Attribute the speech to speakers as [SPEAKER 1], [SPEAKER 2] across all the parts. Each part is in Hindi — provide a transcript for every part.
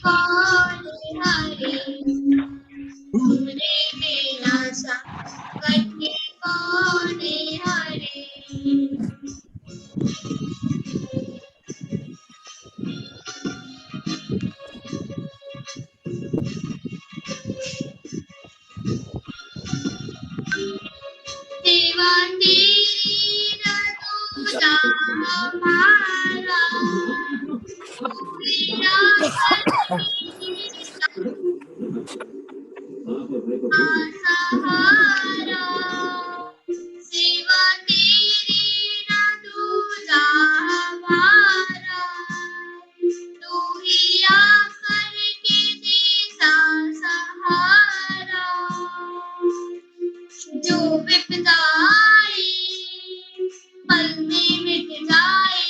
[SPEAKER 1] कौन हरे, तुमरे बिना संकट कौन हरे। सेवा तेरी न दूजा हमारा, मेरा सहारा। सेवा तेरी न दूजा हमारा, तू ही आकर के देता सहारा। जो विपदा आई पल में मिट जाए,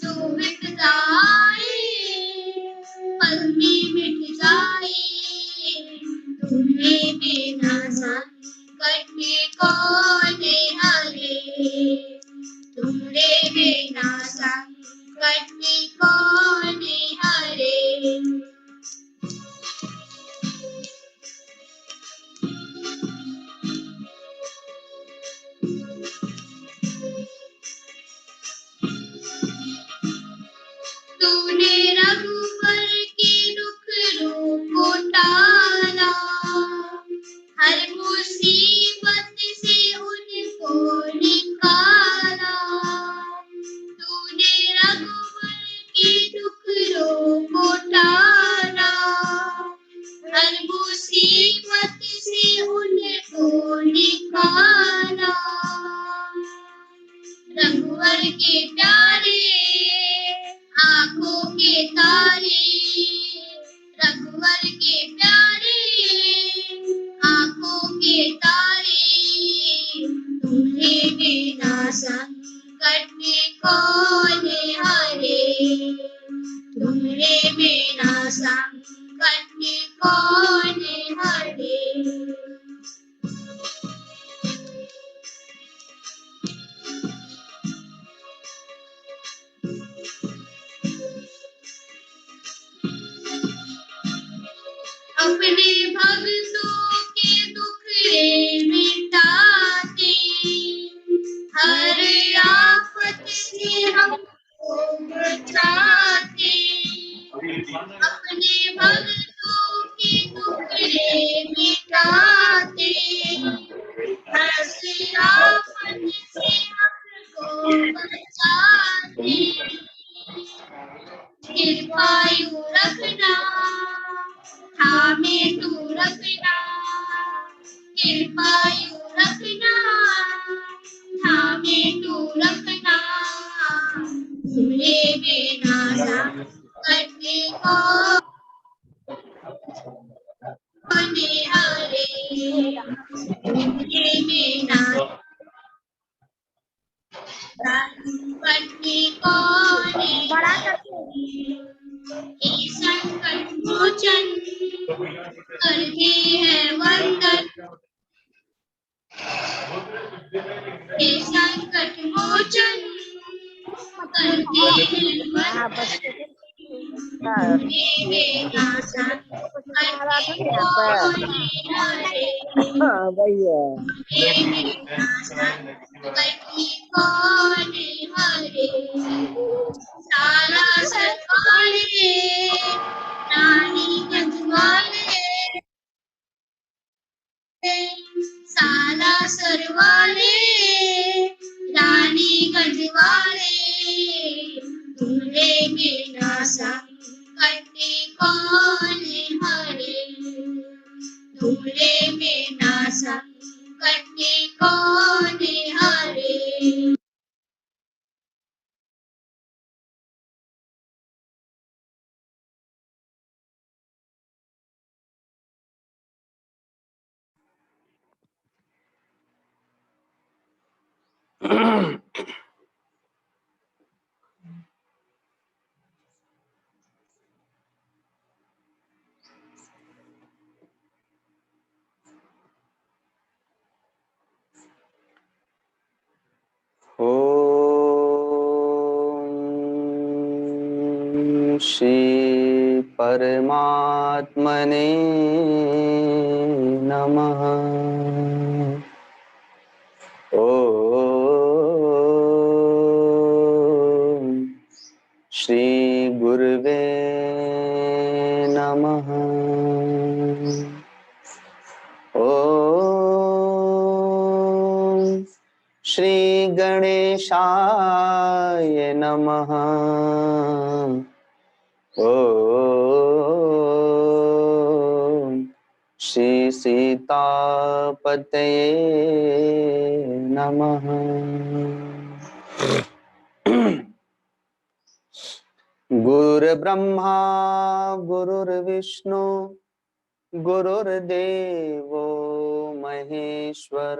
[SPEAKER 1] जो विपदा आई पल में मिट जाए। तुम्हें बिना संकट कौन हरे, तुम्हारे बिना संकट कौन हरे। तूने रघुवर के दुख रूप टाला, हर मुसीबत से उनको निकाला। तूने रघुवर के दुख रूप टाला, हर मुसीबत से उनको निकाला। रघुवर के प्यारे आंखों के तारे, रघुवर के प्यारे आंखों के तारे। तुम्हें बिना संकट कौन हरे, तुम्हारे बिना संकट कौन हरे। अपने भक्तों के दुखड़े मिटाते, हर आफत से हमको बचाते। अपने भक्तों के दुखड़े मिटाते, हर आफत से हमको बचाते। कृपायु रखना थामे तू रखना, कृपायु रखना थामे तू रखना। तुम्हारे बिना संकट कौन हरे, तुम्हारे बिना संकट कौन हरे। हे संकट मोचन करते हैं वंदन, हे संकट मोचन करते हैं वंदन। तुम्हें बिना संकट कौन हरे, तुम्हें बिना संकट कौन हरे। सारा सरवाले रानीगंज वाले, साला सरवाले रानीगंज वाले। तुम्हारे बिना संकट कौन हरे, तुम्हारे बिना संकट कौन हरे।
[SPEAKER 2] श्री परमात्मने नमः। ओम श्री गुरुवे नमः। ओम श्री गणेशाय नमः। ओम श्री सीतापतये नमः। गुरुर्ब्रह्मा गुरुर्विष्णु गुरुर्देवो महेश्वर,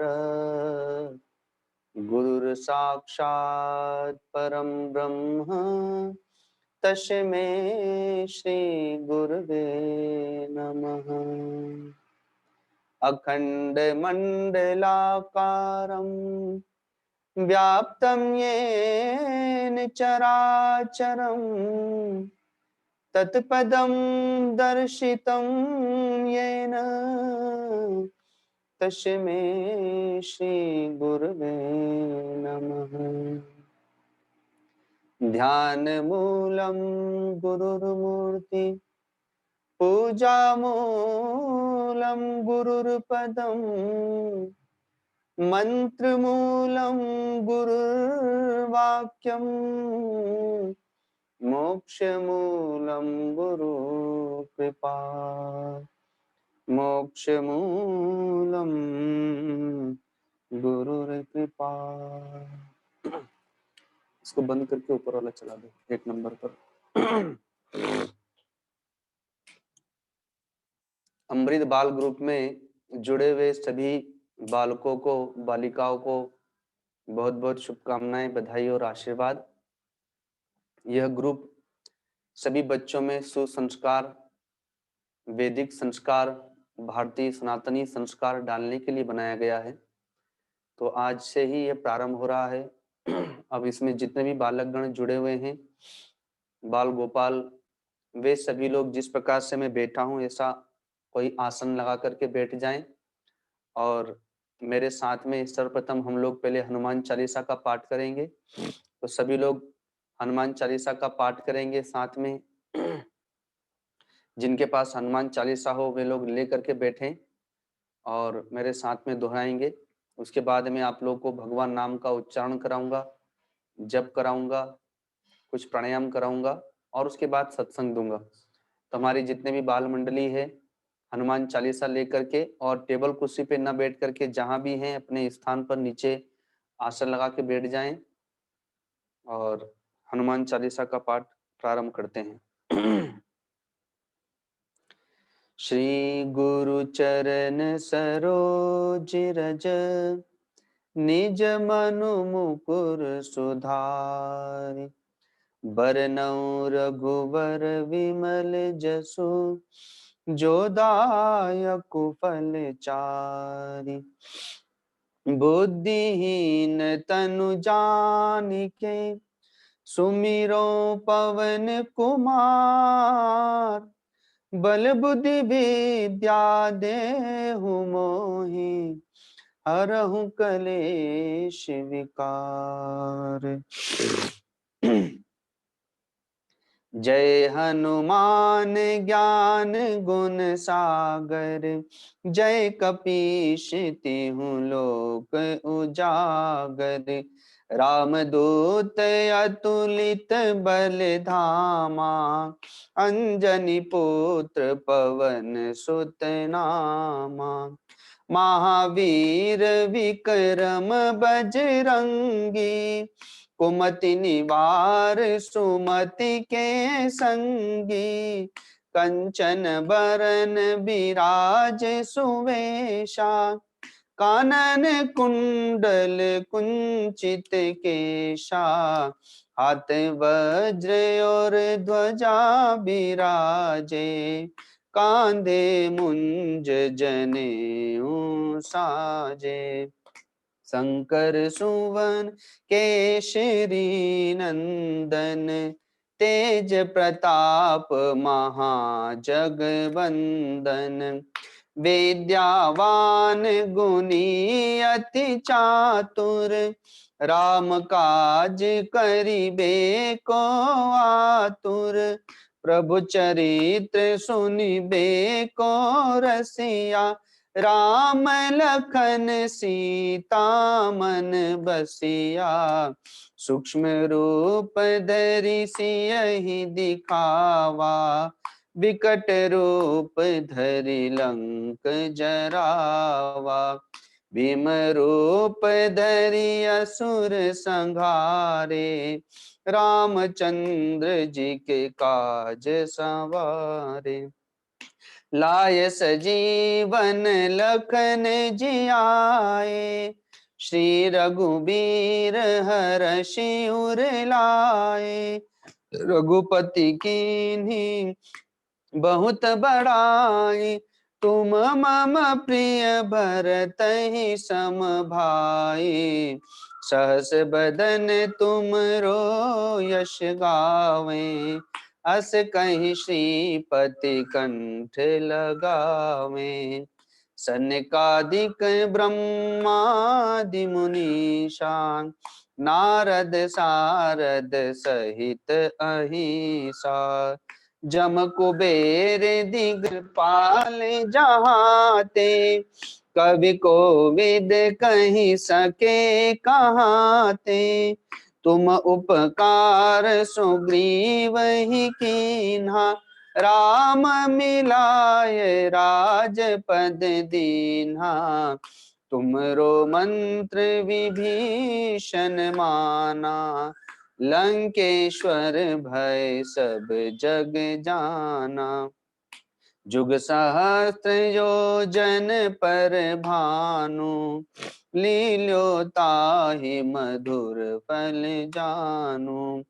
[SPEAKER 2] गुरुर्साक्षात् परं ब्रह्म तस्मै श्री गुरुवे नमः। अखंड मंडलाकारं व्याप्तं येन चराचरं तत्पदं दर्शितं येन तस्मै श्री गुरुवे नमः। ध्यान मूलं गुरुर्मूर्ति, पूजा मूलं गुरुर्पदं, मंत्र मूलं गुरुर्वाक्यं, मोक्ष मूलं गुरु कृपा, मोक्ष मूलं गुरुर्कृपा। इसको बंद करके ऊपर वाला चला दो 1 नंबर पर। अमृत बाल ग्रुप में जुड़े हुए सभी बालकों को, बालिकाओं को बहुत बहुत शुभकामनाएं, बधाई और आशीर्वाद। यह ग्रुप सभी बच्चों में सुसंस्कार, वैदिक संस्कार, भारतीय सनातनी संस्कार डालने के लिए बनाया गया है। तो आज से ही यह प्रारंभ हो रहा है। अब इसमें जितने भी बालकगण जुड़े हुए हैं, बाल गोपाल, वे सभी लोग जिस प्रकार से मैं बैठा हूं ऐसा कोई आसन लगा करके बैठ जाएं और मेरे साथ में सर्वप्रथम हम लोग पहले हनुमान चालीसा का पाठ करेंगे। तो सभी लोग हनुमान चालीसा का पाठ करेंगे साथ में। जिनके पास हनुमान चालीसा हो वे लोग ले करके बैठें और मेरे साथ में दोहराएंगे। उसके बाद में आप लोग को भगवान नाम का उच्चारण कराऊंगा, जप कराऊंगा, कुछ प्राणायाम कराऊंगा और उसके बाद सत्संग दूंगा। तो हमारी जितने भी बाल मंडली है हनुमान चालीसा लेकर के और टेबल कुर्सी पे न बैठ करके जहां भी हैं अपने स्थान पर नीचे आसन लगा के बैठ जाएं और हनुमान चालीसा का पाठ प्रारंभ करते हैं। श्री गुरु चरण सरोज रज, निज मनु मुकुर सुधारि, बरनउँ रघुवर विमल जसु, जो दायक फल चारि। बुद्धिहीन तनु जानिके, सुमिरो पवन कुमार, बल बुद्धि विद्या देहु मोहि, हरहु कलेश विकार। जय हनुमान ज्ञान गुण सागर, जय कपीश तिहु लोक उजागर। रामदूत अतुलित बल धामा, अंजनी पुत्र पवन सुत नामा। महावीर विक्रम बजरंगी, कुमति निवार सुमति के संगी। कंचन बरन बिराज सुवेशा, कानन कुंडल कुंचित केशा। हाथ वज्र और ध्वजा बिराजे, कांधे मुंज जनेऊ साजे। शंकर सुवन केशरी नंदन, तेज प्रताप महाजगवंदन, विद्यावान गुणी अति चातुर, राम काज करिबे को आतुर, प्रभु चरित्र सुनिबे को रसिया, राम लखन सीता मन बसिया, सूक्ष्म रूप धरि सियहि दिखावा, विकट रूप धरि लंक जरावा, भीम रूप धरि असुर संहारे, रामचंद्र जी के काज सवारे, लाय सजीवन लखन जियाए, श्री रघुबीर हरषि उर लाए, रघुपति कीन्ही बहुत बड़ाई, तुम मम प्रिय भरतहि सम भाई, सहस बदन तुम रो यश गावें, अस कहीं श्रीपति कंठ लगावें, सनकादिक ब्रह्मादि मुनीषा, नारद सारद सहित अहिसा, जम कुबेर दिगपाल जहाते, कवि कोविद कहि सके कहाते, तुम उपकार सुग्रीव ही कीन्हा, राम मिलाय राजपद दीन्हा, तुमरो मंत्र विभीषण माना, लंकेश्वर भय सब जग जाना, जुग सहस्त्र योजन पर भानु, लील्यो ताहि मधुर फल जानु,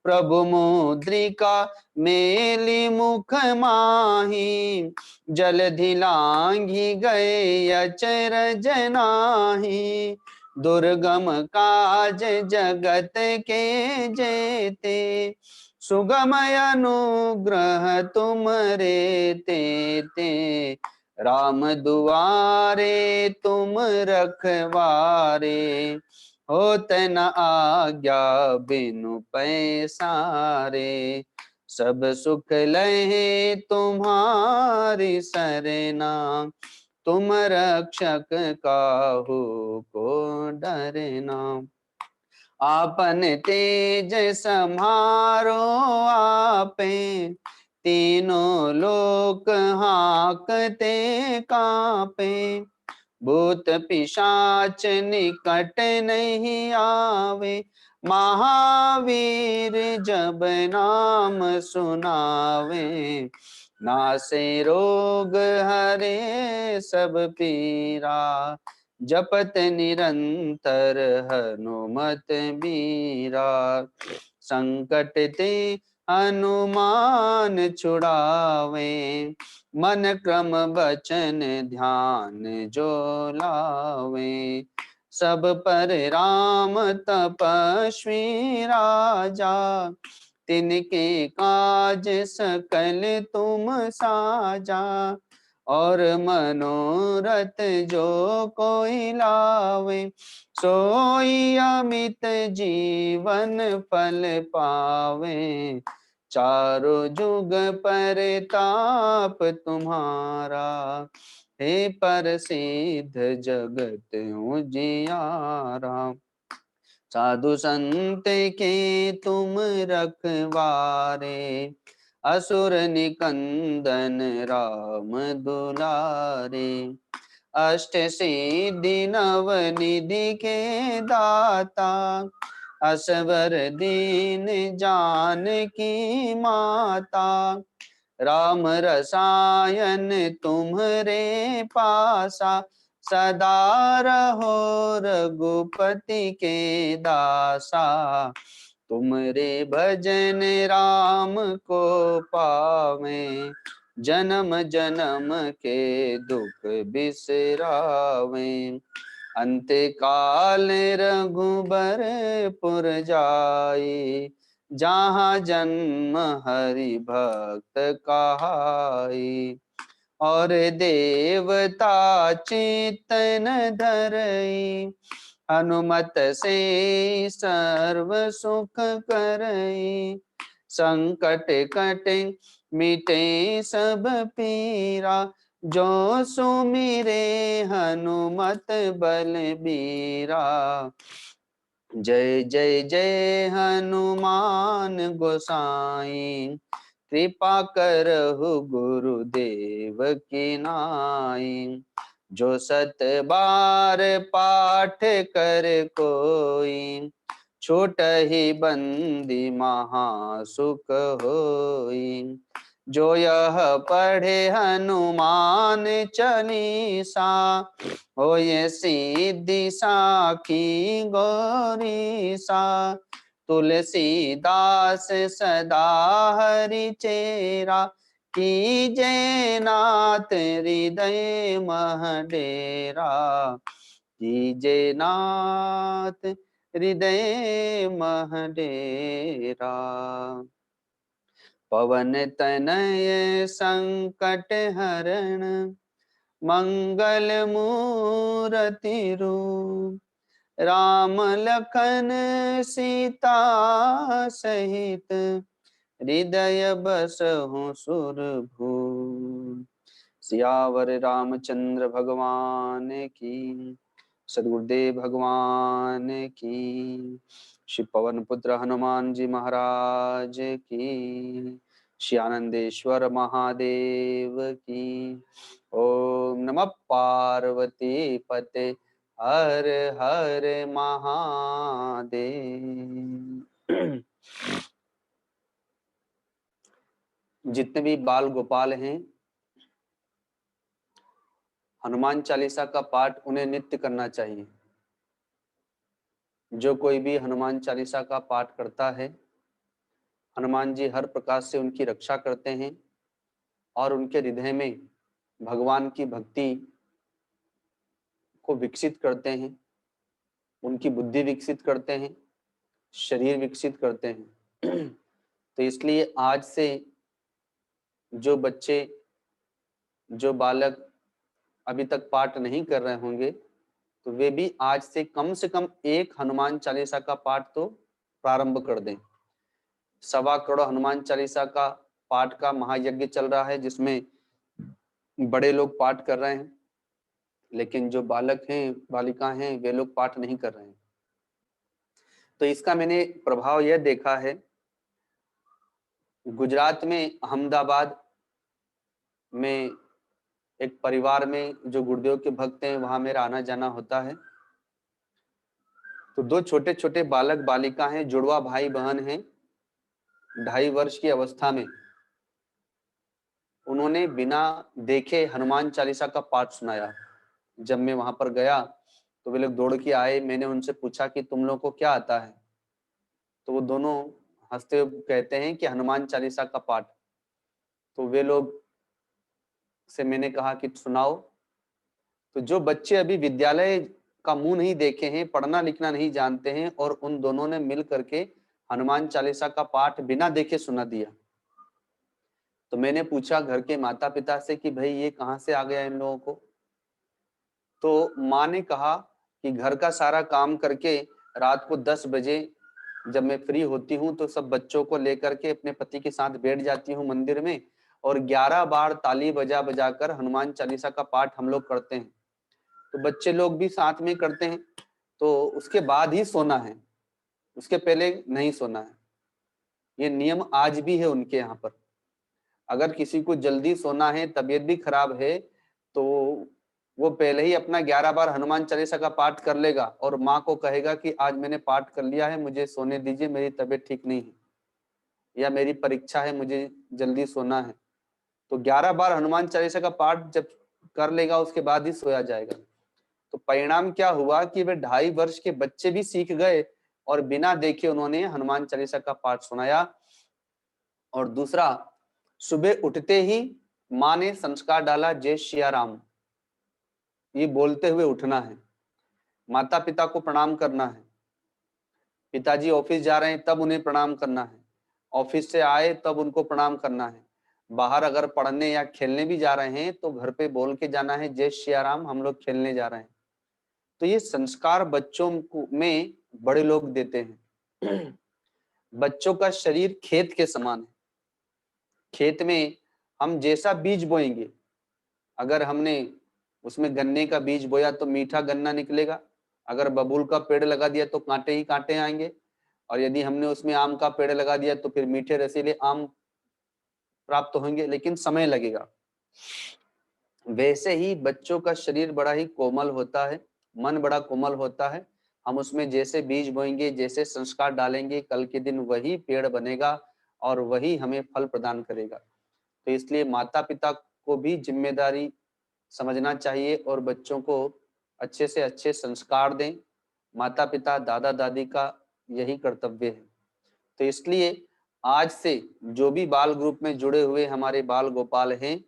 [SPEAKER 2] प्रभु मुद्रिका मेली मुख माही, जलधि लांघि गए अचरज नाहि, दुर्गम काज जगत के जेते, सुगमय अनुग्रह तुमरे तेते, राम दुआरे तुम रखवारे, होत न आज्ञा बिनु पैसारे, सब सुख लहे तुम्हारी सरना, तुम रक्षक काहू को डरना, आपन तेज समारो आपे, तीनों लोक हाकते कापे, भूत पिशाच निकट नहीं आवे, महावीर जब नाम सुनावे, नासे रोग हरे सब पीरा, जपत निरंतर हनुमत बीरा, संकट ते हनुमान छुड़ावे, मन क्रम बचन ध्यान जो लावे, सब पर राम तपस्वी राजा, तिनके काज सकल तुम साजा, और मनोरथ जो कोई लावे, सोई अमित जीवन फल पावे, चारों जुग परताप तुम्हारा, हे प्रसिद्ध जगत उजियारा, साधु संत के तुम रखवारे, असुर निकंदन राम दुलारे, अष्ट सिद्धि नव निधि के दाता, असवर दीन जानकी माता, राम रसायन तुम्हरे पासा, सदा रहो रघुपति के दासा, तुमरे भजन राम को पावे, जन्म जन्म के दुख बिसरावे, अंत काल रघुबर पुर जाई, जहाँ जन्म हरि भक्त कहाई, और देवता चेतन धरई, हनुमत से सर्व सुख करई, संकट कटे मिटे सब पीरा, जो सुमिरे हनुमत बलबीरा। जय जय जय हनुमान गोसाई, कृपा करहु गुरुदेव की नाई। जो सत बार पाठ कर कोई, छूटहि बंदी महा सुख होई। जो यह पढ़े हनुमान चालीसा, होय सिद्धि साखी गौरीसा। तुलसीदास सदा हरि चेरा, कीजय नाथ हृदय मह डेरा। कीजय नाथ हृदय मह डेरा। पवन तनय संकट हरण, मंगल मूरति रूप। राम लखन सीता सहित, हृदय बसहु सुरभूप। सियावर रामचंद्र भगवान की, सद्गुरुदेव भगवान की, श्री पवन पुत्र हनुमान जी महाराज की, श्री आनंदेश्वर महादेव की। ओम नमः पार्वती पते हर हर महादेव। जितने भी बाल गोपाल हैं, हनुमान चालीसा का पाठ उन्हें नित्य करना चाहिए। जो कोई भी हनुमान चालीसा का पाठ करता है, हनुमान जी हर प्रकार से उनकी रक्षा करते हैं और उनके हृदय में भगवान की भक्ति को विकसित करते हैं, उनकी बुद्धि विकसित करते हैं, शरीर विकसित करते हैं। तो इसलिए आज से जो बच्चे, जो बालक अभी तक पाठ नहीं कर रहे होंगे, तो वे भी आज से कम एक हनुमान चालीसा का पाठ तो प्रारंभ कर दें। 1.25 करोड़ हनुमान चालीसा का पाठ का महायज्ञ चल रहा है, जिसमें बड़े लोग पाठ कर रहे हैं, लेकिन जो बालक हैं, बालिका हैं, वे लोग पाठ नहीं कर रहे हैं। तो इसका मैंने प्रभाव यह देखा है, गुजरात में अहमदाबाद में एक परिवार में जो गुरुदेव के भक्त हैं, वहां मेरा आना जाना होता है। तो 2 छोटे छोटे बालक बालिका हैं, जुड़वा भाई बहन हैं, 2.5 वर्ष की अवस्था में उन्होंने बिना देखे हनुमान चालीसा का पाठ सुनाया। जब मैं वहां पर गया तो वे लोग दौड़ के आए, मैंने उनसे पूछा कि तुम लोग को क्या आता है, तो वो दोनों हंसते हुए कहते हैं कि हनुमान चालीसा का पाठ। तो वे लोग से मैंने कहा कि सुनाओ। तो जो बच्चे अभी विद्यालय का मुंह नहीं देखे हैं, पढ़ना लिखना नहीं जानते हैं, और उन दोनों ने मिल करके हनुमान चालीसा का पाठ बिना देखे सुना दिया। तो मैंने पूछा घर के माता पिता से कि भाई ये कहाँ से आ गया इन लोगों को। तो माँ ने कहा कि घर का सारा काम करके रात को 10 बजे जब मैं फ्री होती हूँ तो सब बच्चों को लेकर के अपने पति के साथ बैठ जाती हूँ मंदिर में, और 11 बार ताली बजा बजा कर हनुमान चालीसा का पाठ हम लोग करते हैं। तो बच्चे लोग भी साथ में करते हैं। तो उसके बाद ही सोना है, उसके पहले नहीं सोना है। ये नियम आज भी है उनके यहाँ पर। अगर किसी को जल्दी सोना है, तबीयत भी खराब है, तो वो पहले ही अपना 11 बार हनुमान चालीसा का पाठ कर लेगा और माँ को कहेगा कि आज मैंने पाठ कर लिया है, मुझे सोने दीजिए, मेरी तबीयत ठीक नहीं है, या मेरी परीक्षा है, मुझे जल्दी सोना है। तो 11 बार हनुमान चालीसा का पाठ जब कर लेगा उसके बाद ही सोया जाएगा। तो परिणाम क्या हुआ कि वे 2.5 वर्ष के बच्चे भी सीख गए और बिना देखे उन्होंने हनुमान चालीसा का पाठ सुनाया। और दूसरा, सुबह उठते ही माँ ने संस्कार डाला, जय सिया राम, ये बोलते हुए उठना है, माता पिता को प्रणाम करना है, पिताजी ऑफिस जा रहे हैं तब उन्हें प्रणाम करना है, ऑफिस से आए तब उनको प्रणाम करना है। बाहर अगर पढ़ने या खेलने भी जा रहे हैं तो घर पे बोल के जाना है, जय सियाराम, हम लोग खेलने जा रहे हैं। तो ये संस्कार बच्चों में बड़े लोग देते हैं। बच्चों का शरीर खेत के समान है। खेत में हम जैसा बीज बोएंगे, अगर हमने उसमें गन्ने का बीज बोया तो मीठा गन्ना निकलेगा, अगर बबूल का पेड़ लगा दिया तो कांटे ही कांटे आएंगे, और यदि हमने उसमें आम का पेड़ लगा दिया तो फिर मीठे रसीले आम प्राप्त होंगे, लेकिन समय लगेगा। वैसे ही बच्चों का शरीर बड़ा ही कोमल होता है, मन बड़ा कोमल होता है। हम उसमें जैसे बीज बोएंगे, जैसे संस्कार डालेंगे, कल के दिन वही पेड़ बनेगा और वही हमें फल प्रदान करेगा। तो इसलिए माता पिता को भी जिम्मेदारी समझना चाहिए और बच्चों को अच्छे से अच्छे संस्कार दें। माता पिता दादा दादी का यही कर्तव्य है। तो इसलिए आज से जो भी बाल ग्रुप में जुड़े हुए हमारे बाल गोपाल हैं,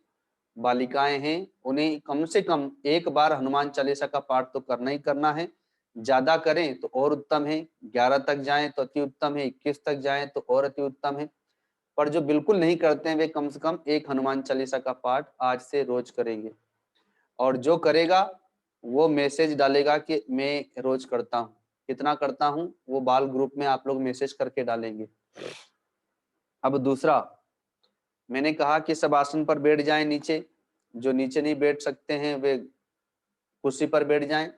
[SPEAKER 2] बालिकाएं हैं, उन्हें कम से कम एक बार हनुमान चालीसा का पाठ तो करना ही करना है। ज्यादा करें तो और उत्तम है, 11 तक जाएं तो अति उत्तम है, 21 तक जाएं तो और अति उत्तम है। पर जो बिल्कुल नहीं करते हैं वे कम से कम एक हनुमान चालीसा का पाठ आज से रोज करेंगे। और जो करेगा वो मैसेज डालेगा कि मैं रोज करता हूँ, कितना करता हूँ, वो बाल ग्रुप में आप लोग मैसेज करके डालेंगे। अब दूसरा, मैंने कहा कि सब आसन पर बैठ जाएं नीचे, जो नीचे नहीं बैठ सकते हैं वे कुर्सी पर बैठ जाएं।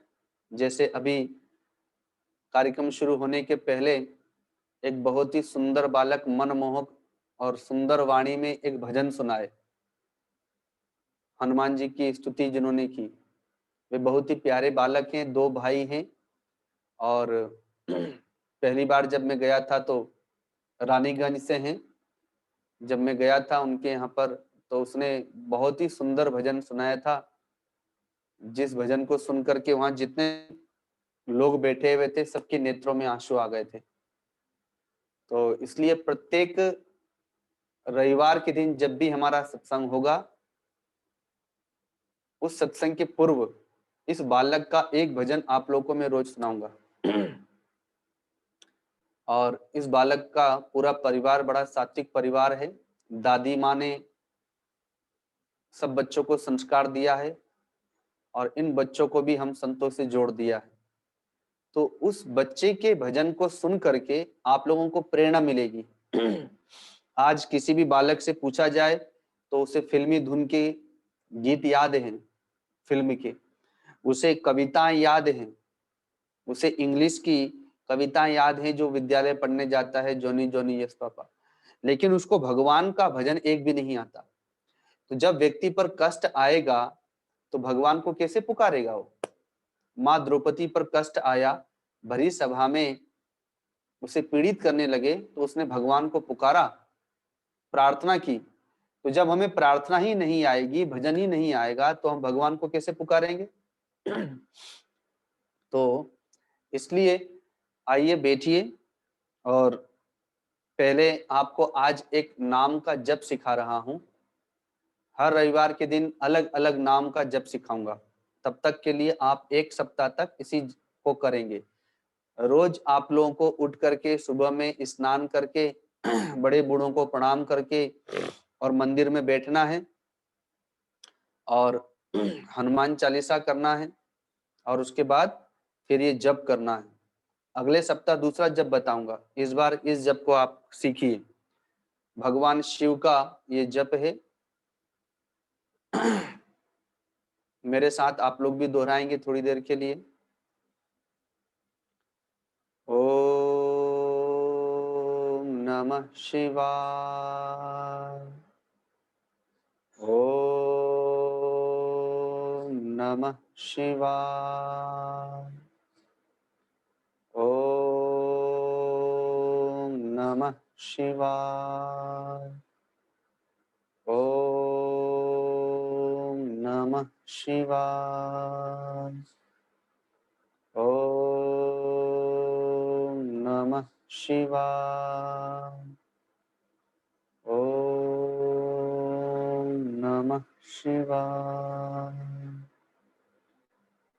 [SPEAKER 2] जैसे अभी कार्यक्रम शुरू होने के पहले एक बहुत ही सुंदर बालक मनमोहक और सुंदर वाणी में एक भजन सुनाए, हनुमान जी की स्तुति जिन्होंने की। वे बहुत ही प्यारे बालक हैं, 2 भाई हैं। और पहली बार जब मैं गया था तो रानीगंज से हैं, जब मैं गया था उनके यहाँ पर तो उसने बहुत ही सुंदर भजन सुनाया था, जिस भजन को सुन करके वहां जितने लोग बैठे हुए थे सबके नेत्रों में आंसू आ गए थे। तो इसलिए प्रत्येक रविवार के दिन जब भी हमारा सत्संग होगा, उस सत्संग के पूर्व इस बालक का एक भजन आप लोगों को मैं रोज सुनाऊंगा। और इस बालक का पूरा परिवार बड़ा सात्विक परिवार है। दादी माँ ने सब बच्चों को संस्कार दिया है और इन बच्चों को भी हम संतों से जोड़ दिया है। तो उस बच्चे के भजन को सुन करके आप लोगों को प्रेरणा मिलेगी। आज किसी भी बालक से पूछा जाए तो उसे फिल्मी धुन के गीत याद हैं, फिल्म के, उसे कविताएं याद हैं, उसे इंग्लिश की कविताएं याद हैं जो विद्यालय पढ़ने जाता है, जोनी जोनी यस पापा, लेकिन उसको भगवान का भजन एक भी नहीं आता। तो जब व्यक्ति पर कष्ट आएगा तो भगवान को कैसे पुकारेगा वो? माँ द्रौपदी पर कष्ट आया, भरी सभा में उसे पीड़ित करने लगे तो उसने भगवान को पुकारा, प्रार्थना की। तो जब हमें प्रार्थना ही नहीं आएगी, भजन ही नहीं आएगा, तो हम भगवान को कैसे पुकारेंगे? तो इसलिए आइए बैठिए, और पहले आपको आज एक नाम का जप सिखा रहा हूं। हर रविवार के दिन अलग अलग नाम का जप सिखाऊंगा। तब तक के लिए आप 1 सप्ताह तक इसी को करेंगे। रोज आप लोगों को उठ करके सुबह में स्नान करके बड़े बूढ़ों को प्रणाम करके और मंदिर में बैठना है और हनुमान चालीसा करना है, और उसके बाद फिर ये जप करना है। अगले सप्ताह दूसरा जप बताऊंगा, इस बार इस जप को आप सीखिए। भगवान शिव का ये जप है। मेरे साथ आप लोग भी दोहराएंगे थोड़ी देर के लिए। ओम नमः शिवाय, ओम नमः शिवाय, ओम नमः शिवाय, ओम नमः शिवाय, ओम नमः शिवाय, ओम नमः शिवाय,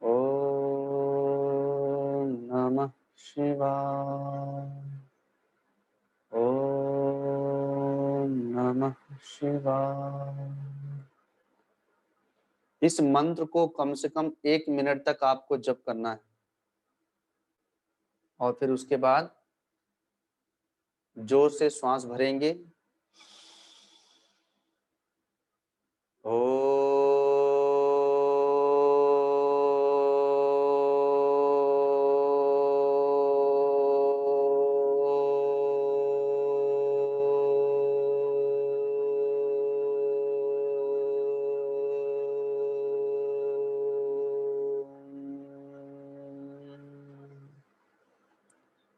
[SPEAKER 2] ओम नमः शिवाय, ओम नमः शिवाय। इस मंत्र को कम से कम 1 मिनट तक आपको जप करना है और फिर उसके बाद जोर से श्वास भरेंगे।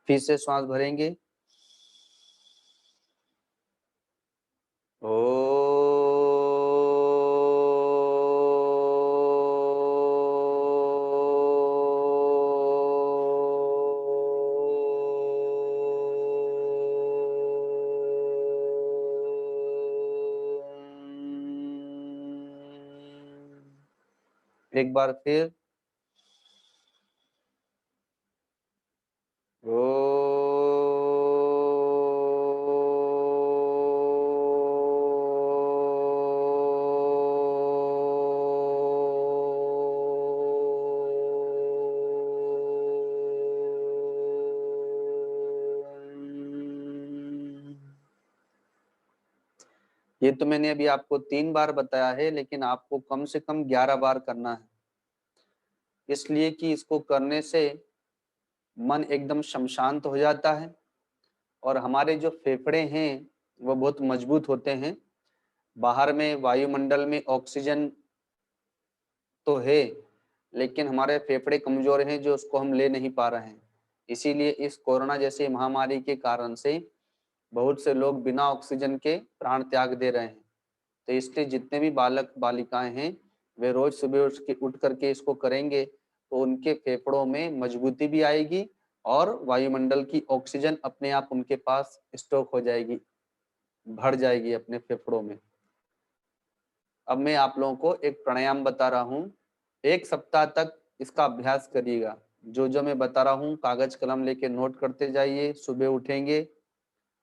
[SPEAKER 2] फिर से श्वास भरेंगे। एक बार फिर ये तो मैंने अभी आपको 3 बार बताया है, लेकिन आपको कम से कम 11 बार करना है, इसलिए कि इसको करने से मन एकदम शांत हो जाता है और हमारे जो फेफड़े हैं वो बहुत मजबूत होते हैं। बाहर में वायुमंडल में ऑक्सीजन तो है, लेकिन हमारे फेफड़े कमजोर हैं जो उसको हम ले नहीं पा रहे हैं। इसीलिए इस कोरोना जैसी महामारी के कारण से बहुत से लोग बिना ऑक्सीजन के प्राण त्याग दे रहे हैं। तो इसलिए जितने भी बालक बालिकाएं हैं वे रोज सुबह उठ करके इसको करेंगे तो उनके फेफड़ों में मजबूती भी आएगी और वायुमंडल की ऑक्सीजन अपने आप उनके पास स्टॉक हो जाएगी, भर जाएगी अपने फेफड़ों में। अब मैं आप लोगों को एक प्राणायाम बता रहा हूँ, 1 सप्ताह तक इसका अभ्यास करिएगा। जो मैं बता रहा हूँ कागज कलम लेके नोट करते जाइए। सुबह उठेंगे,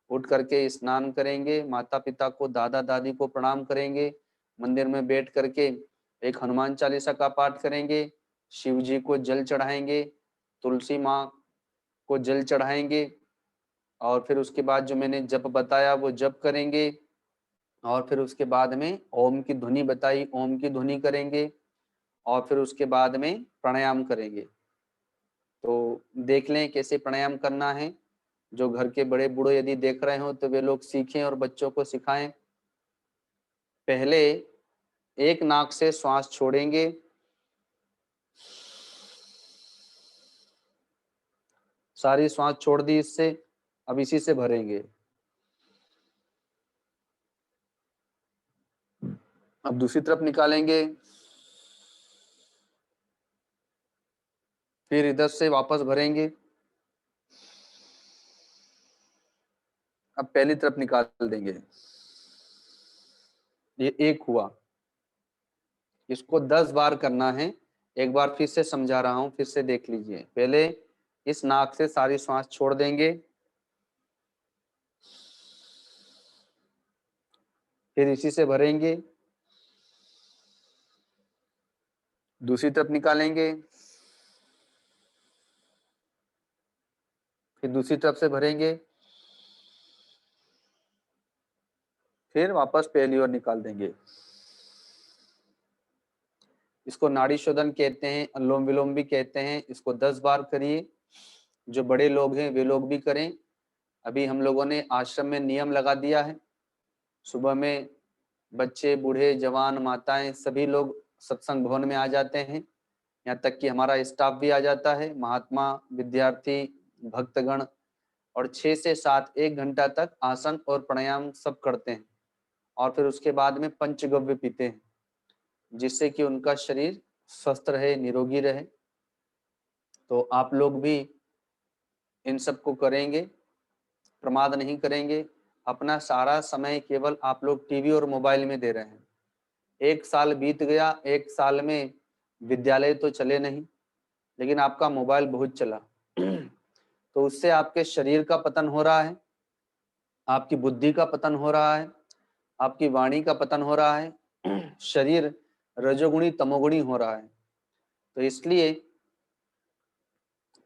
[SPEAKER 2] उठ करके स्नान करेंगे, माता पिता को दादा दादी को प्रणाम करेंगे, मंदिर में बैठ करके एक हनुमान चालीसा का पाठ करेंगे, शिव जी को जल चढ़ाएंगे, तुलसी माँ को जल चढ़ाएंगे और फिर उसके बाद जो मैंने जप बताया वो जप करेंगे और फिर उसके बाद में ओम की ध्वनि बताई, ओम की ध्वनि करेंगे और फिर उसके बाद में प्राणायाम करेंगे। तो देख लें कैसे प्राणायाम करना है। जो घर के बड़े बूढ़े यदि देख रहे हो तो वे लोग सीखें और बच्चों को सिखाएं। पहले एक नाक से श्वास छोड़ेंगे, सारी श्वास छोड़ दी इससे, अब इसी से भरेंगे। अब दूसरी तरफ निकालेंगे, फिर इधर से वापस भरेंगे। अब पहली तरफ निकाल देंगे। ये एक हुआ। इसको 10 बार करना है। एक बार फिर से समझा रहा हूं, फिर से देख लीजिए। पहले इस नाक से सारी श्वास छोड़ देंगे, फिर इसी से भरेंगे, दूसरी तरफ निकालेंगे, फिर दूसरी तरफ से भरेंगे, फिर वापस पहली ओर निकाल देंगे। इसको नाड़ी शोधन कहते हैं, अनुलोम विलोम भी कहते हैं। इसको 10 बार करिए। जो बड़े लोग हैं वे लोग भी करें। अभी हम लोगों ने आश्रम में नियम लगा दिया है, सुबह में बच्चे बूढ़े जवान माताएं सभी लोग सत्संग भवन में आ जाते हैं। यहाँ तक कि हमारा स्टाफ भी आ जाता है, महात्मा, विद्यार्थी, भक्तगण, और 6 से 7 1 घंटा तक आसन और प्राणायाम सब करते हैं और फिर उसके बाद में पंचगव्य पीते हैं, जिससे कि उनका शरीर स्वस्थ रहे, निरोगी रहे। तो आप लोग भी इन सब को करेंगे, प्रमाद नहीं करेंगे। अपना सारा समय केवल आप लोग टीवी और मोबाइल में दे रहे हैं। 1 साल बीत गया, 1 साल में विद्यालय तो चले नहीं, लेकिन आपका मोबाइल बहुत चला तो उससे आपके शरीर का पतन हो रहा है, आपकी बुद्धि का पतन हो रहा है, आपकी वाणी का पतन हो रहा है, शरीर रजोगुणी तमोगुणी हो रहा है। तो इसलिए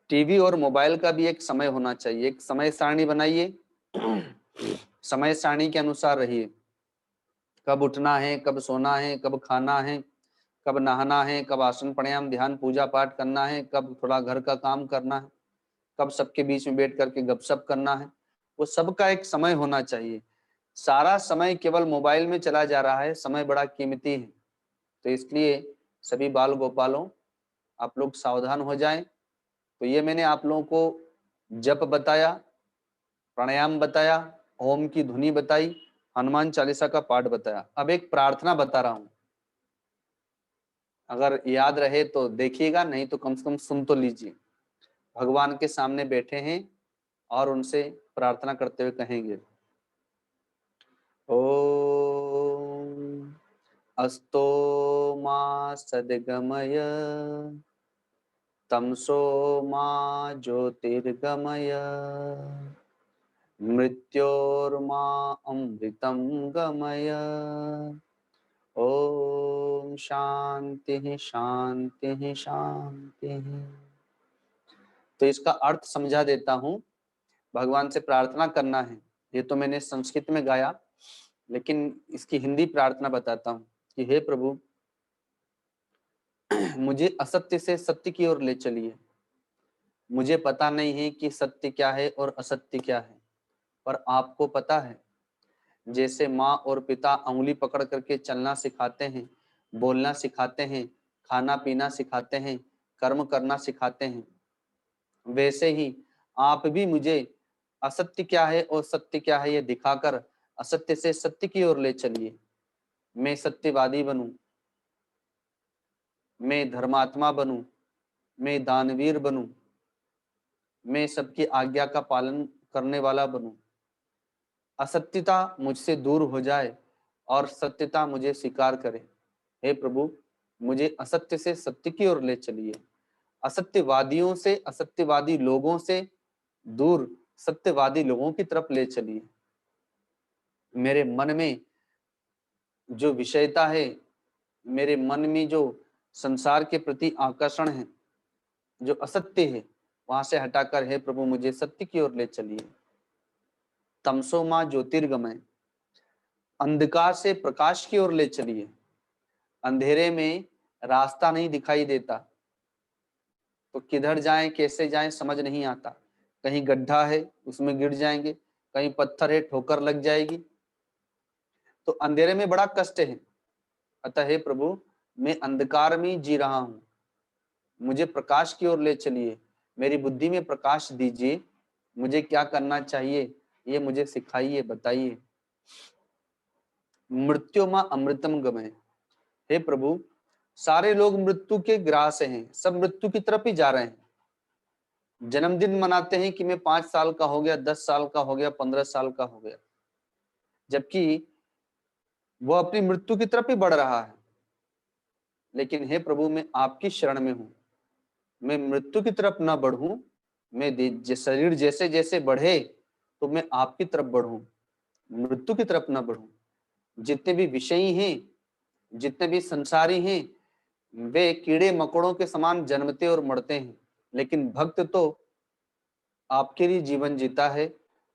[SPEAKER 2] टीवी और मोबाइल का भी एक समय होना चाहिए, एक समय सारणी बनाइए, समय सारणी के अनुसार रहिए। कब उठना है, कब सोना है, कब खाना है, कब नहाना है, कब आसन प्राणायाम ध्यान पूजा पाठ करना है, कब थोड़ा घर का काम करना है, कब सबके बीच में बैठ करके गपशप करना है, वो सबका एक समय होना चाहिए। सारा समय केवल मोबाइल में चला जा रहा है, समय बड़ा कीमती है। तो इसलिए सभी बाल गोपालों, आप लोग सावधान हो जाएं। तो ये मैंने आप लोगों को जप बताया, प्राणायाम बताया, ओम की धुनी बताई, हनुमान चालीसा का पाठ बताया। अब एक प्रार्थना बता रहा हूं, अगर याद रहे तो देखिएगा, नहीं तो कम से कम सुन तो लीजिए। भगवान के सामने बैठे हैं और उनसे प्रार्थना करते हुए कहेंगे, ओम अस्तो मा सद्गमय तमसो मा ज्योतिर्गमय मृत्योर्मा अमृतं गमय। ओम शांति शांति शांति। तो इसका अर्थ समझा देता हूं। भगवान से प्रार्थना करना है। ये तो मैंने संस्कृत में गाया, लेकिन इसकी हिंदी प्रार्थना बताता हूं कि हे प्रभु, मुझे असत्य से सत्य की ओर ले चलिए। मुझे पता नहीं है कि सत्य क्या है और असत्य क्या है, पर आपको पता है। जैसे माँ और पिता उंगली पकड़ करके चलना सिखाते हैं, बोलना सिखाते हैं, खाना पीना सिखाते हैं, कर्म करना सिखाते हैं, वैसे ही आप भी मुझे असत्य क्या है और सत्य क्या है ये दिखाकर असत्य से सत्य की ओर ले चलिए। मैं सत्यवादी बनूं, मैं धर्मात्मा बनूं, मैं दानवीर बनूं, मैं सबकी आज्ञा का पालन करने वाला बनूं। असत्यता मुझसे दूर हो जाए और सत्यता मुझे स्वीकार करे। हे प्रभु, मुझे असत्य से सत्य की ओर ले चलिए। असत्यवादियों से, असत्यवादी लोगों से दूर सत्यवादी लोगों की तरफ ले चलिए। मेरे मन में जो विषयता है, मेरे मन में जो संसार के प्रति आकर्षण है, जो असत्य है, वहां से हटाकर हे प्रभु मुझे सत्य की ओर ले चलिए। तमसो मां ज्योतिर्गमय, अंधकार से प्रकाश की ओर ले चलिए। अंधेरे में रास्ता नहीं दिखाई देता, तो किधर जाएं कैसे जाएं समझ नहीं आता। कहीं गड्ढा है उसमें गिर जाएंगे, कहीं पत्थर है ठोकर लग जाएगी, तो अंधेरे में बड़ा कष्ट है। अतः हे प्रभु, मैं अंधकार में जी रहा हूं, मुझे प्रकाश की ओर ले चलिए। मेरी बुद्धि में प्रकाश दीजिए। मुझे क्या करना चाहिए ये मुझे सिखाइए, बताइए। मृत्यु मां अमृतम गमय, हे प्रभु, सारे लोग मृत्यु के ग्रास हैं, सब मृत्यु की तरफ ही जा रहे हैं। जन्मदिन मनाते हैं कि मैं 5 साल का हो गया, 10 साल का हो गया, 15 साल का हो गया, जबकि वो अपनी मृत्यु की तरफ ही बढ़ रहा है। लेकिन हे प्रभु, मैं आपकी शरण में हूं, मैं मृत्यु की तरफ ना बढ़ूं, मैं शरीर जैसे जैसे बढ़े तो मैं आपकी तरफ बढ़ूं, मृत्यु की तरफ ना बढ़ूं। जितने भी विषयी हैं, जितने भी संसारी हैं, वे कीड़े मकोड़ों के समान जन्मते और मरते हैं, लेकिन भक्त तो आपके लिए जीवन जीता है।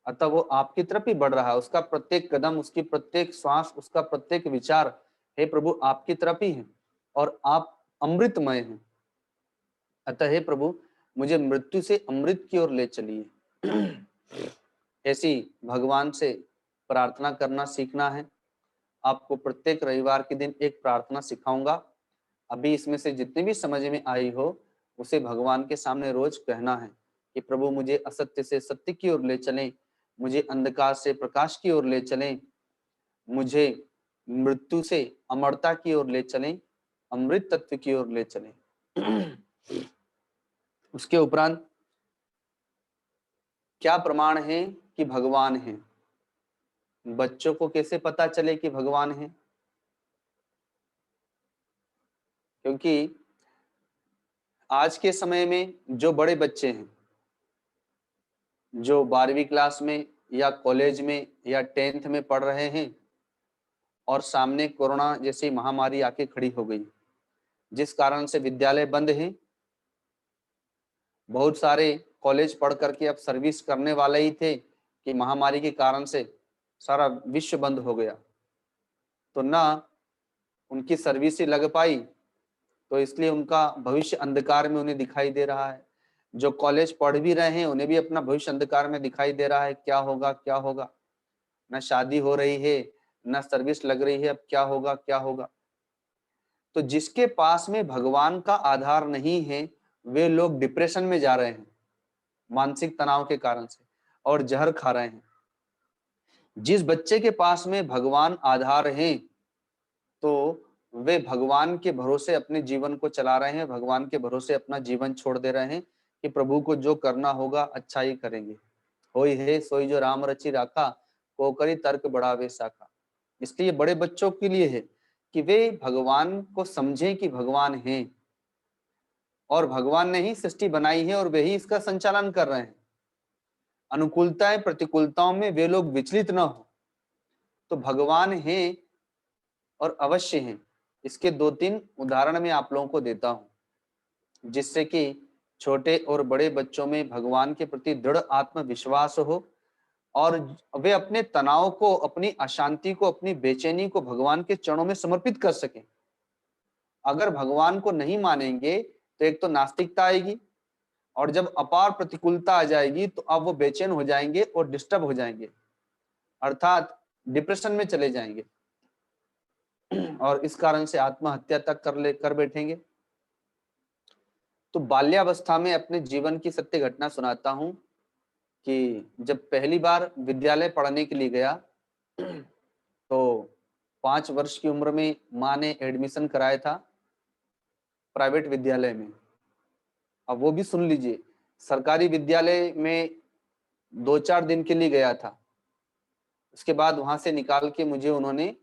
[SPEAKER 2] अतः वो आपकी तरफ ही बढ़ रहा है। उसका प्रत्येक कदम, उसकी प्रत्येक श्वास, उसका प्रत्येक विचार हे प्रभु आपकी तरफ ही है, और आप अमृतमय हैं। अतः हे प्रभु, मुझे मृत्यु से अमृत की ओर ले चलिए। ऐसी भगवान से प्रार्थना करना सीखना है। आपको प्रत्येक रविवार के दिन एक प्रार्थना सिखाऊंगा। अभी इसमें से जितनी भी समझ में आई हो उसे भगवान के सामने रोज कहना है कि प्रभु मुझे असत्य से सत्य की ओर ले चलें, मुझे अंधकार से प्रकाश की ओर ले चलें, मुझे मृत्यु से अमरता की ओर ले चलें, अमृत तत्व की ओर ले चलें। उसके उपरांत क्या प्रमाण है कि भगवान है? बच्चों को कैसे पता चले कि भगवान है? क्योंकि आज के समय में जो बड़े बच्चे हैं, जो 12वीं क्लास में या कॉलेज में या 10th में पढ़ रहे हैं, और सामने कोरोना जैसी महामारी आके खड़ी हो गई, जिस कारण से विद्यालय बंद हैं। बहुत सारे कॉलेज पढ़ करके अब सर्विस करने वाले ही थे कि महामारी के कारण से सारा विश्व बंद हो गया, तो ना उनकी सर्विस ही लग पाई, तो इसलिए उनका भविष्य अंधकार में उन्हें दिखाई दे रहा है। जो कॉलेज पढ़ भी रहे हैं उन्हें भी अपना भविष्य अंधकार में दिखाई दे रहा है, क्या होगा क्या होगा, ना शादी हो रही है, ना सर्विस लग रही है, अब क्या होगा क्या होगा। तो जिसके पास में भगवान का आधार नहीं है वे लोग डिप्रेशन में जा रहे हैं मानसिक तनाव के कारण से, और जहर खा रहे हैं। जिस बच्चे के पास में भगवान आधार है तो वे भगवान के भरोसे अपने जीवन को चला रहे हैं, भगवान के भरोसे अपना जीवन छोड़ दे रहे हैं कि प्रभु को जो करना होगा अच्छा ही करेंगे। होई है सोई जो राम रचि राखा, को करी तर्क बढ़ावे साखा। इसलिए बड़े बच्चों के लिए है कि वे भगवान को समझें कि भगवान है और भगवान ने ही सृष्टि बनाई है और वे ही इसका संचालन कर रहे हैं। अनुकूलताएं प्रतिकूलताओं में वे लोग विचलित न हो, तो भगवान है और अवश्य है। इसके 2-3 उदाहरण मैं आप लोगों को देता हूं, जिससे कि छोटे और बड़े बच्चों में भगवान के प्रति दृढ़ आत्मविश्वास हो और वे अपने तनाव को, अपनी अशांति को, अपनी बेचैनी को भगवान के चरणों में समर्पित कर सकें। अगर भगवान को नहीं मानेंगे तो एक तो नास्तिकता आएगी, और जब अपार प्रतिकूलता आ जाएगी तो अब वो बेचैन हो जाएंगे और डिस्टर्ब हो जाएंगे, अर्थात डिप्रेशन में चले जाएंगे और इस कारण से आत्महत्या तक कर बैठेंगे। तो बाल्यावस्था में अपने जीवन की सत्य घटना सुनाता हूं कि जब पहली बार विद्यालय पढ़ने के लिए गया तो 5 वर्ष की उम्र में माँ ने एडमिशन कराया था प्राइवेट विद्यालय में। अब वो भी सुन लीजिए, सरकारी विद्यालय में 2-4 दिन के लिए गया था, उसके बाद वहां से निकाल के मुझे उन्होंने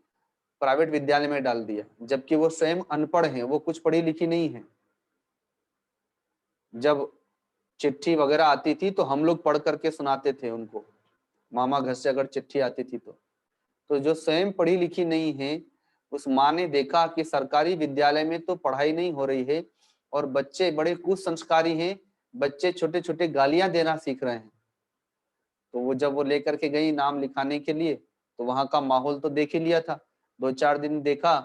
[SPEAKER 2] प्राइवेट विद्यालय में डाल दिया, जबकि वो स्वयं अनपढ़ हैं, वो कुछ पढ़ी लिखी नहीं है। जब चिट्ठी वगैरह आती थी तो हम लोग पढ़ करके सुनाते थे उनको, मामा घर से अगर चिट्ठी आती थी तो जो स्वयं पढ़ी लिखी नहीं है, उस माँ ने देखा कि सरकारी विद्यालय में तो पढ़ाई नहीं हो रही है और बच्चे बड़े कुसंस्कारी हैं, बच्चे छोटे छोटे गालियां देना सीख रहे हैं। तो वो जब वो लेकर के गई नाम लिखाने के लिए, तो वहां का माहौल तो देख ही लिया था। 2-4 दिन देखा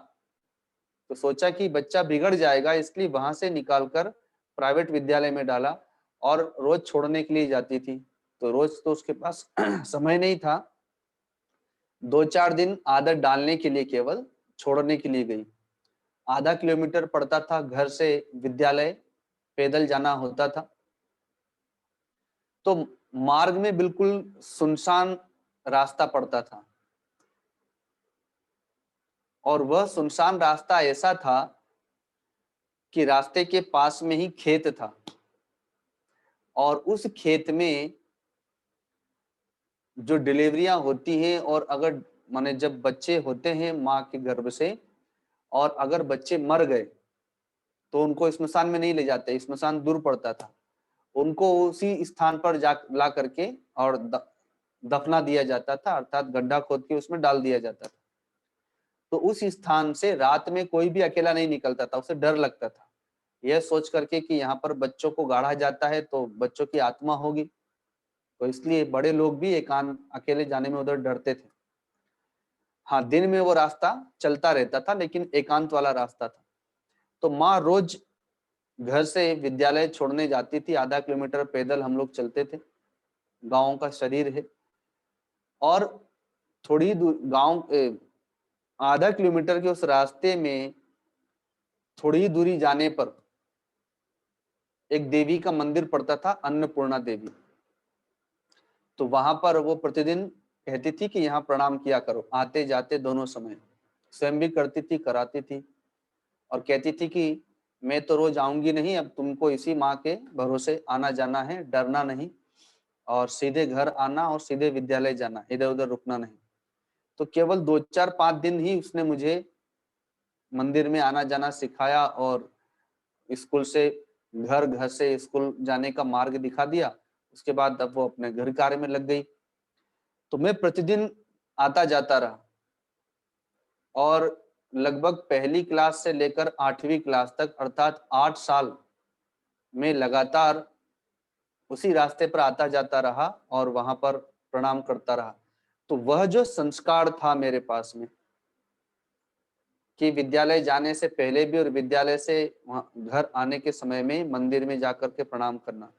[SPEAKER 2] तो सोचा कि बच्चा बिगड़ जाएगा, इसलिए वहां से निकालकर प्राइवेट विद्यालय में डाला और रोज छोड़ने के लिए जाती थी। तो रोज तो उसके पास समय नहीं था, 2-4 दिन आदत डालने के लिए केवल छोड़ने के लिए गई। आधा किलोमीटर पड़ता था घर से विद्यालय, पैदल जाना होता था। तो मार्ग में बिल्कुल सुनसान रास्ता पड़ता था और वह सुनसान रास्ता ऐसा था कि रास्ते के पास में ही खेत था और उस खेत में जो डिलीवरियां होती हैं और अगर माने जब बच्चे होते हैं माँ के गर्भ से और अगर बच्चे मर गए तो उनको स्मशान में नहीं ले जाते, स्मशान दूर पड़ता था, उनको उसी स्थान पर ला करके और दफना दिया जाता था, अर्थात गड्ढा खोद के उसमें डाल दिया जाता था। तो उस स्थान से रात में कोई भी अकेला नहीं निकलता था, उसे डर लगता था, यह सोच करके कि यहाँ पर बच्चों को गाड़ा जाता है तो बच्चों की आत्मा होगी, तो इसलिए बड़े लोग भी एकांत अकेले जाने में उधर डरते थे। हाँ, दिन में वो रास्ता चलता रहता था लेकिन एकांत वाला रास्ता था। तो माँ रोज घर से विद्यालय छोड़ने जाती थी, आधा किलोमीटर पैदल हम लोग चलते थे, गाँव का शरीर है। और थोड़ी दूर गाँव आधा किलोमीटर के उस रास्ते में थोड़ी दूरी जाने पर एक देवी का मंदिर पड़ता था, अन्नपूर्णा देवी। तो वहां पर वो प्रतिदिन कहती थी कि यहाँ प्रणाम किया करो, आते जाते दोनों समय, स्वयं भी करती थी, कराती थी और कहती थी कि मैं तो रोज आऊंगी नहीं, अब तुमको इसी माँ के भरोसे आना जाना है, डरना नहीं और सीधे घर आना और सीधे विद्यालय जाना, इधर उधर रुकना नहीं। तो केवल 2-4-5 दिन ही उसने मुझे मंदिर में आना जाना सिखाया और स्कूल से घर, घर से स्कूल जाने का मार्ग दिखा दिया। उसके बाद अब वो अपने घर कार्य में लग गई। तो मैं प्रतिदिन आता जाता रहा और लगभग पहली क्लास से लेकर 8वीं क्लास तक अर्थात 8 साल में लगातार उसी रास्ते पर आता जाता रहा और वहां पर प्रणाम करता रहा। तो वह जो संस्कार था मेरे पास में कि विद्यालय जाने से पहले भी और विद्यालय से घर आने के समय में मंदिर में जाकर के प्रणाम करना,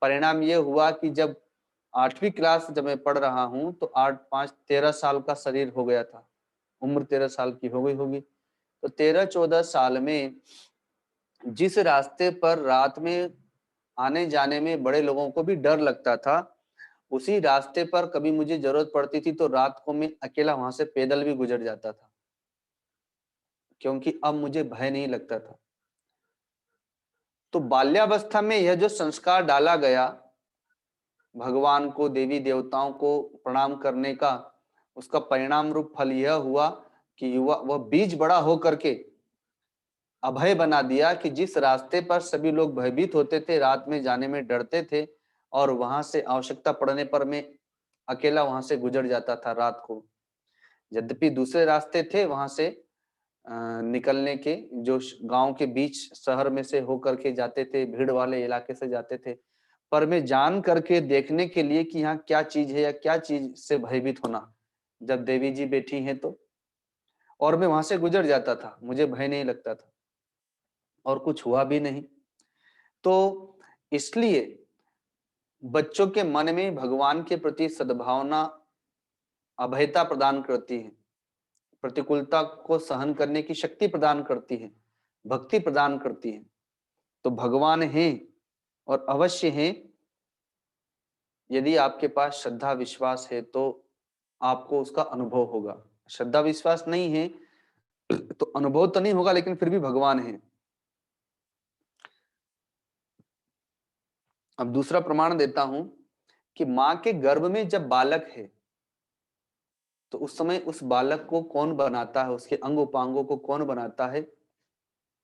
[SPEAKER 2] परिणाम ये हुआ कि जब 8वीं क्लास जब मैं पढ़ रहा हूँ तो 8 5 13 साल का शरीर हो गया था, उम्र 13 साल की हो गई होगी। तो 13-14 साल में जिस रास्ते पर रात में आने जाने में बड़े लोगों को भी डर लगता था, उसी रास्ते पर कभी मुझे जरूरत पड़ती थी तो रात को मैं अकेला वहां से पैदल भी गुजर जाता था, क्योंकि अब मुझे भय नहीं लगता था। तो बाल्यावस्था में यह जो संस्कार डाला गया भगवान को, देवी देवताओं को प्रणाम करने का, उसका परिणाम रूप फल यह हुआ कि युवा वह बीज बड़ा हो करके अभय बना दिया कि जिस रास्ते पर सभी लोग भयभीत होते थे, रात में जाने में डरते थे और वहां से आवश्यकता पड़ने पर मैं अकेला वहां से गुजर जाता था रात को। यद्यपि दूसरे रास्ते थे वहां से निकलने के, जो गांव के बीच शहर में से होकर के जाते थे, भीड़ वाले इलाके से जाते थे, पर मैं जान करके देखने के लिए कि यहाँ क्या चीज है या क्या चीज से भयभीत होना, जब देवी जी बैठी हैं तो, और मैं वहां से गुजर जाता था, मुझे भय नहीं लगता था और कुछ हुआ भी नहीं। तो इसलिए बच्चों के मन में भगवान के प्रति सद्भावना अभयता प्रदान करती है, प्रतिकूलता को सहन करने की शक्ति प्रदान करती है, भक्ति प्रदान करती है। तो भगवान हैं और अवश्य हैं। यदि आपके पास श्रद्धा विश्वास है तो आपको उसका अनुभव होगा। श्रद्धा विश्वास नहीं है तो अनुभव तो नहीं होगा, लेकिन फिर भी भगवान है। अब दूसरा प्रमाण देता हूं कि मां के गर्भ में जब बालक है तो उस समय उस बालक को कौन बनाता है, उसके अंग उपांगों को कौन बनाता है,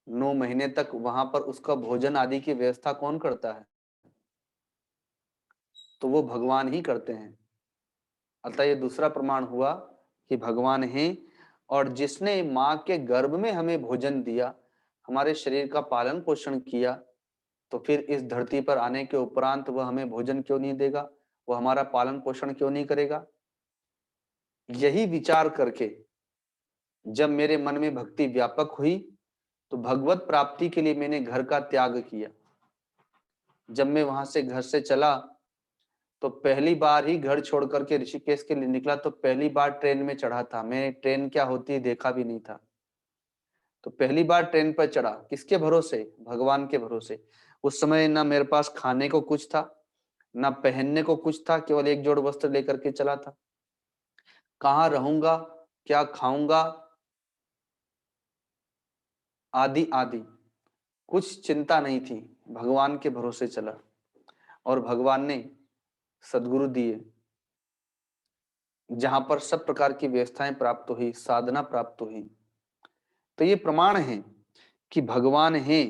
[SPEAKER 2] 9 महीने तक वहां पर उसका भोजन आदि की व्यवस्था कौन करता है, तो वो भगवान ही करते हैं। अतः ये दूसरा प्रमाण हुआ कि भगवान हैं, और जिसने मां के गर्भ में हमें भोजन दिया, हमारे शरीर का पालन पोषण किया, तो फिर इस धरती पर आने के उपरांत वह हमें भोजन क्यों नहीं देगा, वह हमारा पालन पोषण क्यों नहीं करेगा। यही विचार करके जब मेरे मन में भक्ति व्यापक हुई तो भगवत प्राप्ति के लिए मैंने घर का त्याग किया। जब मैं वहां से घर से चला तो पहली बार ही घर छोड़ करके ऋषिकेश के लिए निकला, तो पहली बार ट्रेन में चढ़ा था। मैंने ट्रेन क्या होती है देखा भी नहीं था, तो पहली बार ट्रेन पर चढ़ा। किसके भरोसे? भगवान के भरोसे। उस समय ना मेरे पास खाने को कुछ था, ना पहनने को कुछ था, केवल एक जोड़ वस्त्र लेकर के चला था। कहाँ रहूंगा, क्या खाऊंगा, आदि आदि कुछ चिंता नहीं थी, भगवान के भरोसे चला और भगवान ने सद्गुरु दिए, जहां पर सब प्रकार की व्यवस्थाएं प्राप्त हुई, साधना प्राप्त हुई। तो ये प्रमाण है कि भगवान है,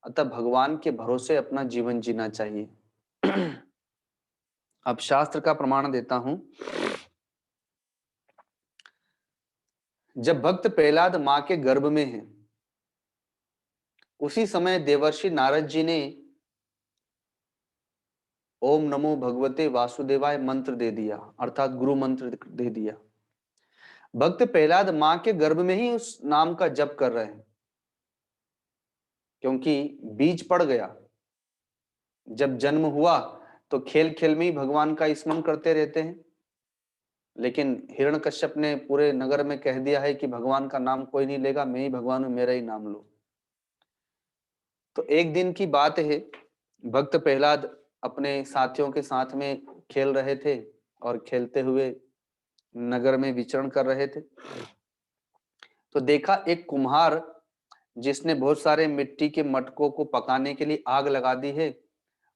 [SPEAKER 2] अतः भगवान के भरोसे अपना जीवन जीना चाहिए। अब शास्त्र का प्रमाण देता हूं। जब भक्त प्रहलाद मां के गर्भ में है, उसी समय देवर्षि नारद जी ने ओम नमो भगवते वासुदेवाय मंत्र दे दिया, अर्थात गुरु मंत्र दे दिया। भक्त प्रहलाद मां के गर्भ में ही उस नाम का जप कर रहे हैं, क्योंकि बीज पड़ गया। जब जन्म हुआ तो खेल खेल में ही भगवान का स्मरण करते रहते हैं, लेकिन हिरण्यकश्यप ने पूरे नगर में कह दिया है कि भगवान का नाम कोई नहीं लेगा, मैं ही भगवान हूं, मेरा ही नाम लो। तो एक दिन की बात है, भक्त प्रहलाद अपने साथियों के साथ में खेल रहे थे और खेलते हुए नगर में विचरण कर रहे थे। तो देखा एक कुम्हार जिसने बहुत सारे मिट्टी के मटकों को पकाने के लिए आग लगा दी है,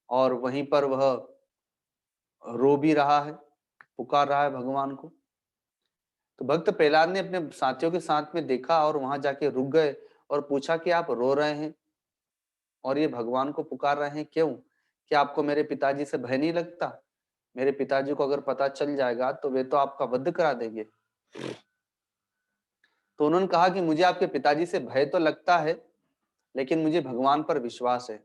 [SPEAKER 2] और वहीं पर वह रो भी रहा है, पुकार रहा है भगवान को। तो भक्त प्रहलाद ने अपने साथियों के साथ में देखा और वहां जाके रुक गए और पूछा कि आप रो रहे हैं और ये भगवान को पुकार रहे हैं, क्यों? क्या आपको मेरे पिताजी से भय नहीं लगता? मेरे पिताजी को अगर पता चल जाएगा तो वे तो आपका वध करा देंगे। तो उन्होंने कहा कि मुझे आपके पिताजी से भय तो लगता है, लेकिन मुझे भगवान पर विश्वास है।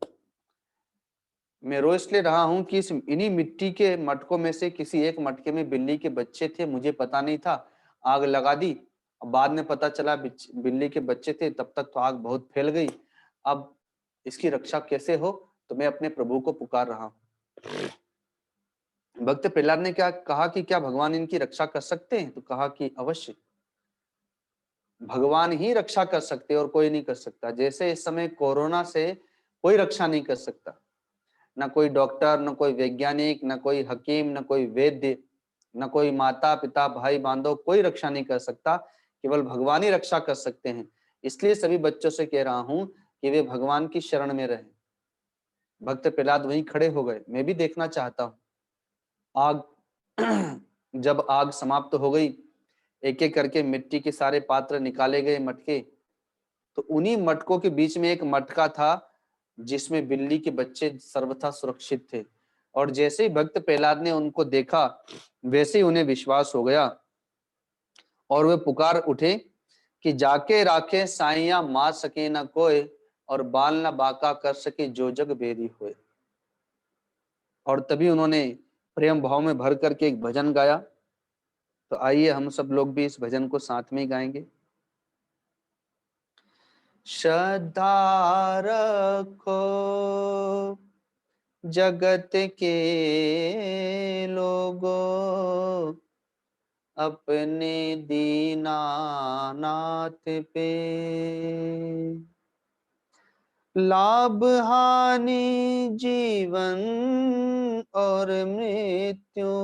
[SPEAKER 2] मैं रो इसलिए रहा हूं कि इन्हीं मिट्टी के मटकों में से किसी एक मटके में बिल्ली के बच्चे थे, मुझे पता नहीं था, आग लगा दी। अब बाद में पता चला बिल्ली के बच्चे थे, तब तक तो आग बहुत फैल गई। अब इसकी रक्षा कैसे हो, तो मैं अपने प्रभु को पुकार रहा हूं। भक्त प्रहलाद ने क्या कहा कि क्या भगवान इनकी रक्षा कर सकते हैं? तो कहा कि अवश्य, भगवान ही रक्षा कर सकते और कोई नहीं कर सकता। जैसे इस समय कोरोना से कोई रक्षा नहीं कर सकता, न कोई डॉक्टर, न कोई वैज्ञानिक, न कोई हकीम, न कोई वैद्य, न कोई माता पिता भाई बांधव, कोई रक्षा नहीं कर सकता, केवल भगवान ही रक्षा कर सकते हैं। इसलिए सभी बच्चों से कह रहा हूं कि वे भगवान की शरण में रहें। भक्त प्रहलाद वहीं खड़े हो गए। मैं भी देखना चाहता हूं। आग जब आग समाप्त हो गई, एक एक करके मिट्टी के सारे पात्र निकाले गए, मटके। तो उन्हीं मटकों के बीच में एक मटका था जिसमें बिल्ली के बच्चे सर्वथा सुरक्षित थे। और जैसे ही भक्त प्रहलाद ने उनको देखा, वैसे ही उन्हें विश्वास हो गया और वे पुकार उठे कि जाके राखे साइया मार सके न कोई, और बाल न बाका कर सके जो जग बेरी होए। और तभी उन्होंने प्रेम भाव में भर करके एक भजन गाया। तो आइए हम सब लोग भी इस भजन को साथ में गाएंगे। श्रद्धा रखो जगत के लोगों, अपने दीनानाथ पे। लाभ हानि जीवन और मृत्यु,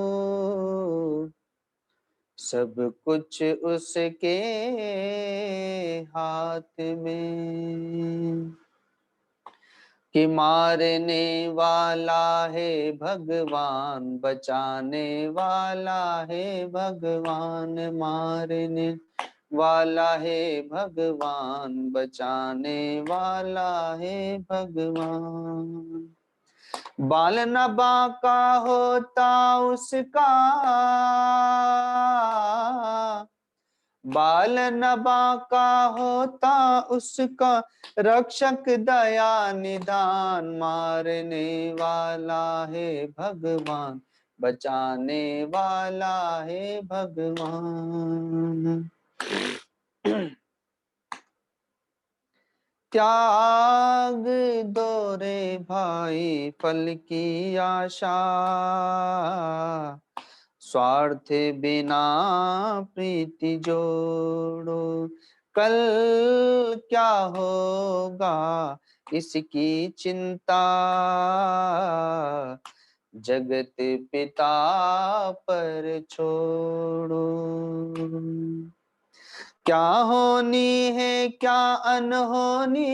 [SPEAKER 2] सब कुछ उसके हाथ में। कि मारने वाला है भगवान, बचाने वाला है भगवान, मारने वाला है भगवान, बचाने वाला है भगवान। बाल न बांका होता उसका, बाल न बांका होता उसका, रक्षक दया निदान, मारने वाला है भगवान, बचाने वाला है भगवान। त्याग दो रे भाई फल की आशा, स्वार्थ बिना प्रीति जोड़ो, कल क्या होगा इसकी चिंता, जगत पिता पर छोड़ो। क्या होनी है क्या अनहोनी,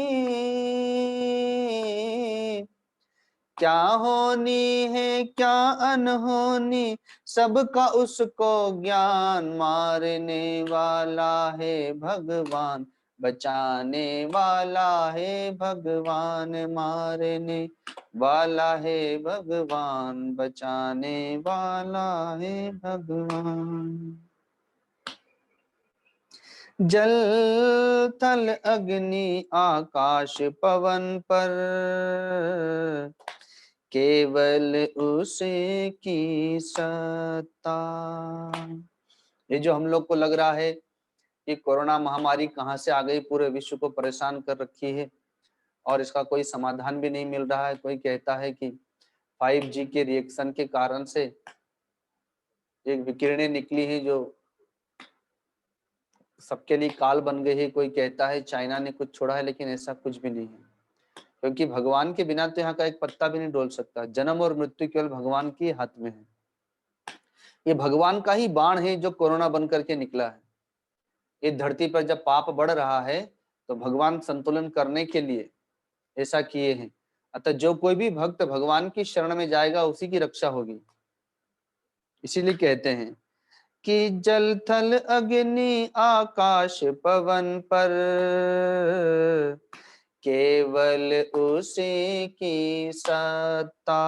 [SPEAKER 2] क्या होनी है क्या अनहोनी, सबका उसको ज्ञान, मारने वाला है भगवान, बचाने वाला है भगवान, मारने वाला है भगवान, बचाने वाला है भगवान। जल थल अग्नि आकाश पवन पर, केवल उसकी सत्ता। ये जो हम लोग को लग रहा है कि कोरोना महामारी कहाँ से आ गई, पूरे विश्व को परेशान कर रखी है और इसका कोई समाधान भी नहीं मिल रहा है। कोई कहता है कि 5G के रिएक्शन के कारण से एक विकिरणें निकली है जो सबके लिए काल बन गई है। कोई कहता है चाइना ने कुछ छोड़ा है, लेकिन ऐसा कुछ भी नहीं है, क्योंकि भगवान के बिना तो यहाँ का एक पत्ता भी नहीं डोल सकता। जन्म और मृत्यु केवल भगवान के हाथ में है। ये भगवान का ही बाण है जो कोरोना बन करके निकला है। इस धरती पर जब पाप बढ़ रहा है तो भगवान संतुलन करने के लिए ऐसा किए हैं। अतः जो कोई भी भक्त भगवान की शरण में जाएगा उसी की रक्षा होगी। इसीलिए कहते हैं कि जल थल अग्नि आकाश पवन पर, केवल उसी की सत्ता,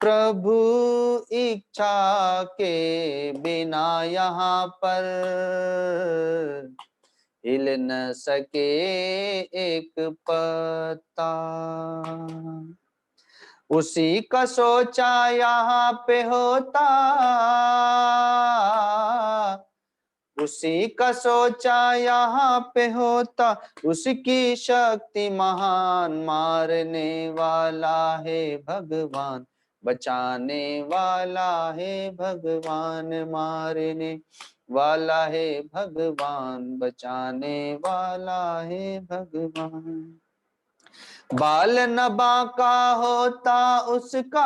[SPEAKER 2] प्रभु इच्छा के बिना यहाँ पर हिल न सके एक पत्ता, उसी का सोचा यहाँ पे होता, उसी का सोचा यहाँ पे होता, उसकी शक्ति महान, मारने वाला है भगवान, बचाने वाला है भगवान, मारने वाला है भगवान, बचाने वाला है भगवान। बाल न बांका होता उसका,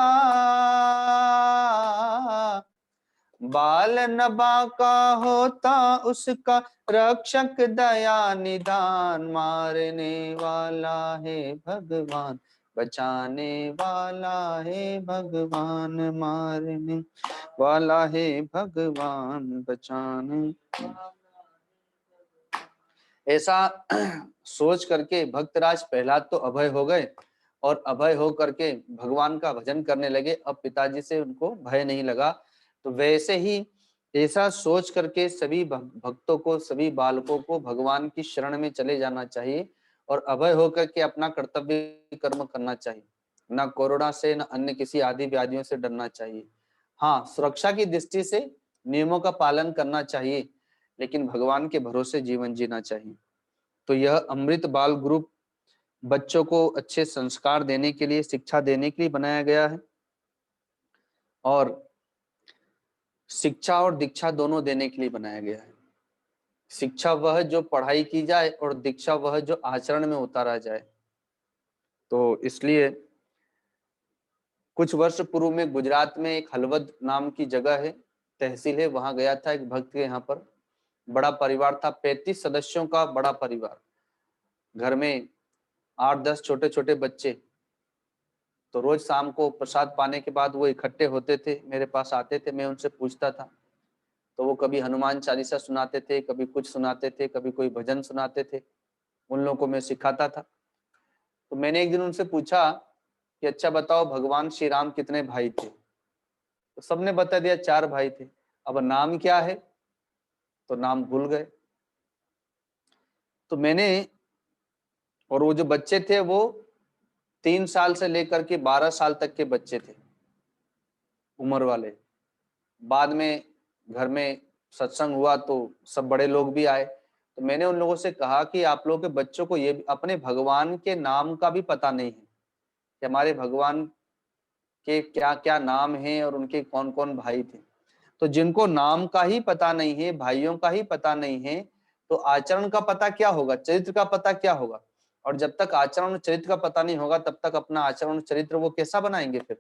[SPEAKER 2] बाल न बांका होता उसका, रक्षक दया निदान, मारने वाला है भगवान, बचाने वाला है भगवान, मारने वाला है भगवान, बचाने। ऐसा सोच करके भक्तराज प्रहलाद तो अभय हो गए, और अभय हो करके भगवान का भजन करने लगे। अब पिताजी से उनको भय नहीं लगा। तो वैसे ही ऐसा सोच करके सभी भक्तों को, सभी बालकों को भगवान की शरण में चले जाना चाहिए और अभय होकर के अपना कर्तव्य कर्म करना चाहिए। ना कोरोना से, ना अन्य किसी आदि व्याधियों से डरना चाहिए। हाँ, सुरक्षा की दृष्टि से नियमों का पालन करना चाहिए, लेकिन भगवान के भरोसे जीवन जीना चाहिए। तो यह अमृत बाल ग्रुप बच्चों को अच्छे संस्कार देने के लिए, शिक्षा देने के लिए बनाया गया है, और शिक्षा और दीक्षा दोनों देने के लिए बनाया गया है। शिक्षा वह जो पढ़ाई की जाए और दीक्षा वह जो आचरण में उतारा जाए। तो इसलिए कुछ वर्ष पूर्व में गुजरात में एक हलवद नाम की जगह है, तहसील है, वहां गया था एक भक्त के यहाँ पर। बड़ा परिवार था, 35 सदस्यों का बड़ा परिवार, घर में 8-10 छोटे छोटे बच्चे। तो रोज शाम को प्रसाद पाने के बाद वो इकट्ठे होते थे, मेरे पास आते थे, मैं उनसे पूछता था। तो वो कभी हनुमान चालीसा सुनाते थे, कभी कुछ सुनाते थे, कभी कोई भजन सुनाते थे, उन लोगों को मैं सिखाता था। तो मैंने एक दिन उनसे पूछा कि अच्छा बताओ, भगवान श्री राम कितने भाई थे? तो सबने बता दिया 4 भाई थे। अब नाम क्या है? तो नाम भूल गए। तो मैंने, और वो जो बच्चे थे वो 3 साल से लेकर के 12 साल तक के बच्चे थे, उम्र वाले। बाद में घर में सत्संग हुआ तो सब बड़े लोग भी आए। तो मैंने उन लोगों से कहा कि आप लोगों के बच्चों को ये अपने भगवान के नाम का भी पता नहीं है कि हमारे भगवान के क्या क्या नाम हैं और उनके कौन कौन भाई थे। तो जिनको नाम का ही पता नहीं है, भाइयों का ही पता नहीं है, तो आचरण का पता क्या होगा, चरित्र का पता क्या होगा? और जब तक आचरण और चरित्र का पता नहीं होगा, तब तक अपना आचरण और चरित्र वो कैसा बनाएंगे फिर?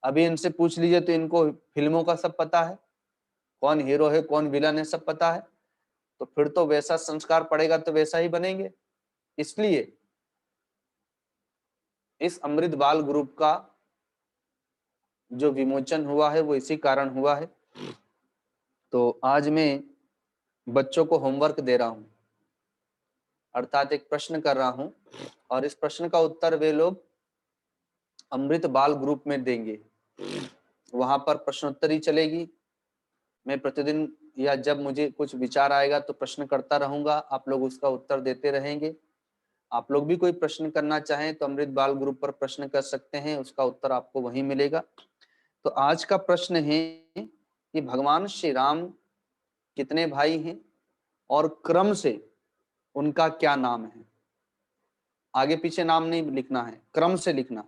[SPEAKER 2] अभी इनसे पूछ लीजिए तो इनको फिल्मों का सब पता है, कौन हीरो है कौन विलन है सब पता है। तो फिर तो वैसा संस्कार पड़ेगा तो वैसा ही बनेंगे। इसलिए इस अमृत बाल ग्रुप का जो विमोचन हुआ है वो इसी कारण हुआ है। तो आज मैं बच्चों को होमवर्क दे रहा हूं, अर्थात एक प्रश्न कर रहा हूं, और इस प्रश्न का उत्तर वे लोग अमृत बाल ग्रुप में देंगे। वहां पर प्रश्नोत्तरी चलेगी। मैं प्रतिदिन या जब मुझे कुछ विचार आएगा तो प्रश्न करता रहूंगा, आप लोग उसका उत्तर देते रहेंगे। आप लोग भी कोई प्रश्न करना चाहें तो अमृत बाल ग्रुप पर प्रश्न कर सकते हैं, उसका उत्तर आपको वहीं मिलेगा। तो आज का प्रश्न है कि भगवान श्री राम कितने भाई हैं और क्रम से उनका क्या नाम है? आगे पीछे नाम नहीं लिखना है, क्रम से लिखना।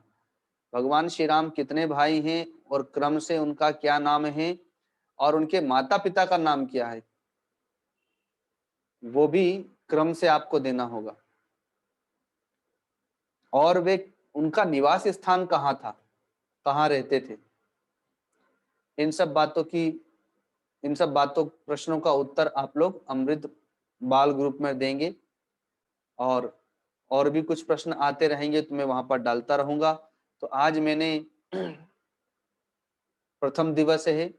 [SPEAKER 2] भगवान श्री राम कितने भाई हैं और क्रम से उनका क्या नाम है, और उनके माता पिता का नाम क्या है, वो भी क्रम से आपको देना होगा। और वे, उनका निवास स्थान कहाँ था, कहाँ रहते थे, इन सब बातों प्रश्नों का उत्तर आप लोग अमृत बाल ग्रुप में देंगे। और भी कुछ प्रश्न आते रहेंगे तो मैं वहां पर डालता रहूंगा। तो आज मैंने प्रथम दिवस है,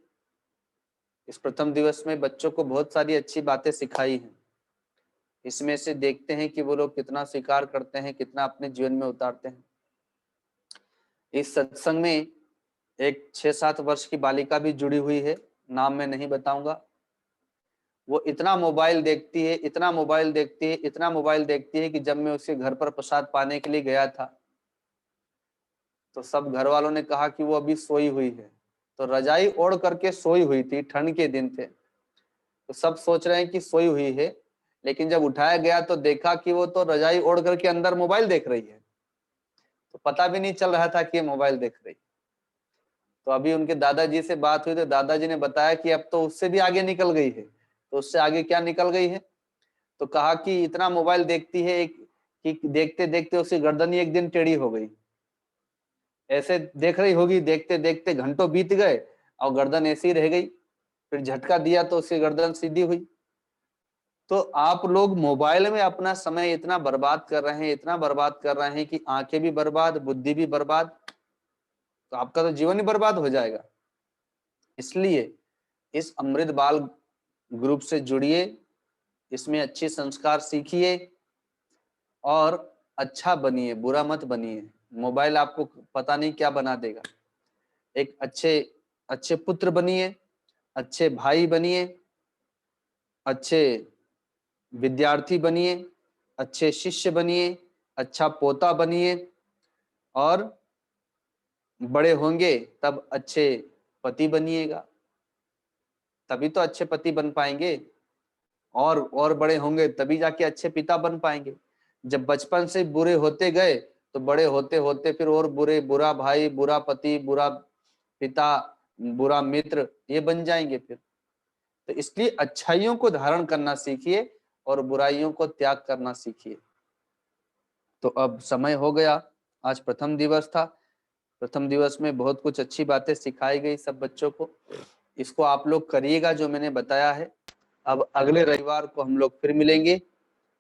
[SPEAKER 2] इस प्रथम दिवस में बच्चों को बहुत सारी अच्छी बातें सिखाई हैं। इसमें से देखते हैं कि वो लोग कितना स्वीकार करते हैं, कितना अपने जीवन में उतारते हैं। इस सत्संग में एक 6-7 वर्ष की बालिका भी जुड़ी हुई है, नाम मैं नहीं बताऊंगा। वो इतना मोबाइल देखती है, इतना मोबाइल देखती है, इतना मोबाइल देखती है कि जब मैं उसके घर पर प्रसाद पाने के लिए गया था तो सब घर वालों ने कहा कि वो अभी सोई हुई है। तो रजाई ओढ़ करके सोई हुई थी, ठंड के दिन थे, तो सब सोच रहे हैं कि सोई हुई है, लेकिन जब उठाया गया तो देखा कि वो तो रजाई ओढ़ करके अंदर मोबाइल देख रही है। तो पता भी नहीं चल रहा था कि ये मोबाइल देख रही। तो अभी उनके दादाजी से बात हुई तो दादाजी ने बताया कि अब तो उससे भी आगे निकल गई है। तो उससे आगे क्या निकल गई है? तो कहा कि इतना मोबाइल देखती है कि देखते देखते उसकी गर्दन ही एक दिन टेढ़ी हो गई। ऐसे देख रही होगी, देखते देखते घंटों बीत गए और गर्दन ऐसी रह गई। फिर झटका दिया तो उसकी गर्दन सीधी हुई। तो आप लोग मोबाइल में अपना समय इतना बर्बाद कर रहे हैं, इतना बर्बाद कर रहे हैं कि आंखें भी बर्बाद, बुद्धि भी बर्बाद, तो आपका तो जीवन ही बर्बाद हो जाएगा। इसलिए इस अमृत बाल ग्रुप से जुड़िए, इसमें अच्छे संस्कार सीखिए और अच्छा बनिए, बुरा मत बनिए। मोबाइल आपको पता नहीं क्या बना देगा। एक अच्छे पुत्र बनिए, अच्छे भाई बनिए, अच्छे विद्यार्थी बनिए, अच्छे शिष्य बनिए, अच्छा पोता बनिए और बड़े होंगे तब अच्छे पति बनिएगा, तभी तो अच्छे पति बन पाएंगे। और बड़े होंगे तभी जाके अच्छे पिता बन पाएंगे। जब बचपन से बुरे होते गए तो बड़े होते होते फिर और बुरा भाई, बुरा पति, बुरा पिता, बुरा मित्र ये बन जाएंगे फिर। तो इसलिए अच्छाइयों को धारण करना सीखिए और बुराइयों को त्याग करना सीखिए। तो अब समय हो गया, आज प्रथम दिवस था। प्रथम दिवस में बहुत कुछ अच्छी बातें सिखाई गई सब बच्चों को। इसको आप लोग करिएगा जो मैंने बताया है। अब अगले रविवार को हम लोग फिर मिलेंगे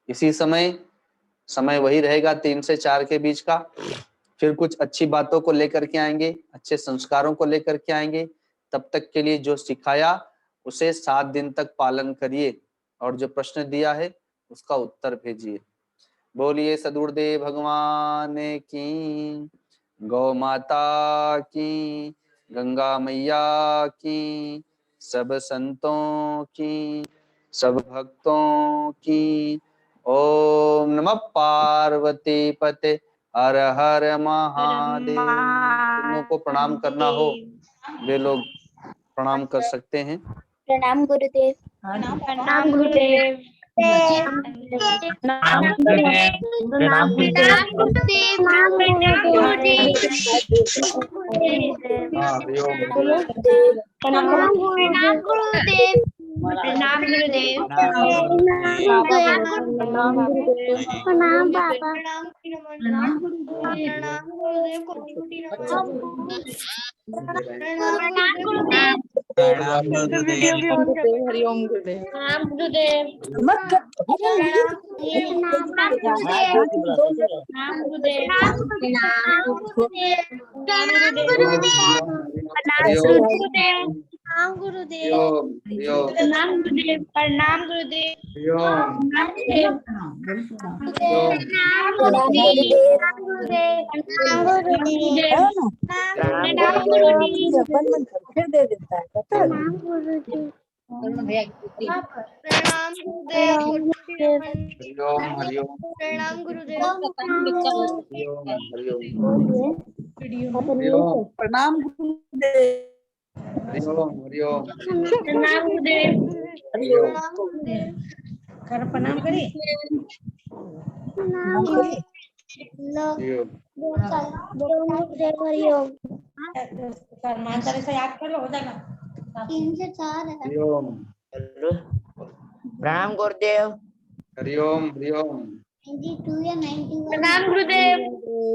[SPEAKER 2] इसी समय वही रहेगा 3 से 4 के बीच का। फिर कुछ अच्छी बातों को लेकर के आएंगे, अच्छे संस्कारों को लेकर के आएंगे। तब तक के लिए जो सिखाया उसे 7 दिन तक पालन करिए और जो प्रश्न दिया है उसका उत्तर भेजिए। बोलिए सदगुरुदेव भगवान की, गौ माता की, गंगा मैया की, सब संतों की, सब भक्तों की। ओम नमः पार्वती पते हर हर महादेव। जिन को प्रणाम करना हो वे लोग प्रणाम कर सकते हैं।
[SPEAKER 1] प्रणाम गुरुदेव। प्रणाम गुरुदेव। प्रणाम गुरुदेव। प्रणाम गुरुदेव। प्रणाम गुरुदेव। प्रणाम गुरुदेव। प्रणाम गुरुदेव। प्रणाम बाबा। प्रणाम गुरुदेव। प्रणाम गुरुदेव।
[SPEAKER 3] प्रणाम गुरुदेव।
[SPEAKER 1] हरिओम गुरुदेव। प्रणाम गुरुदेव। प्रणाम गुरुदेव। प्रणाम गुरुदेव। प्रणाम गुरुदेव। प्रणाम गुरुदेव।
[SPEAKER 3] प्रणाम
[SPEAKER 1] प्रणाम करिए। माता से याद कर लो, हो जाएगा। 3 से 4 है।
[SPEAKER 4] प्रणाम गुरुदेव।
[SPEAKER 2] हरिओम हरिओम।
[SPEAKER 1] 92 या 91। प्रणाम गुरुदेव।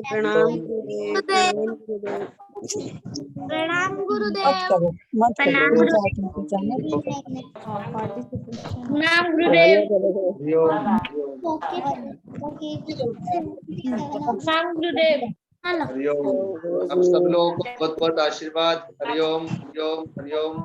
[SPEAKER 3] प्रणाम गुरुदेव।
[SPEAKER 1] प्रणाम गुरुदेव। प्रणाम गुरुदेव। प्रणाम गुरुदेव। प्रणाम गुरुदेव।
[SPEAKER 2] हरिओम। अब सब लोग बहुत बहुत आशीर्वाद। हरिओम हरिओम हरिओम।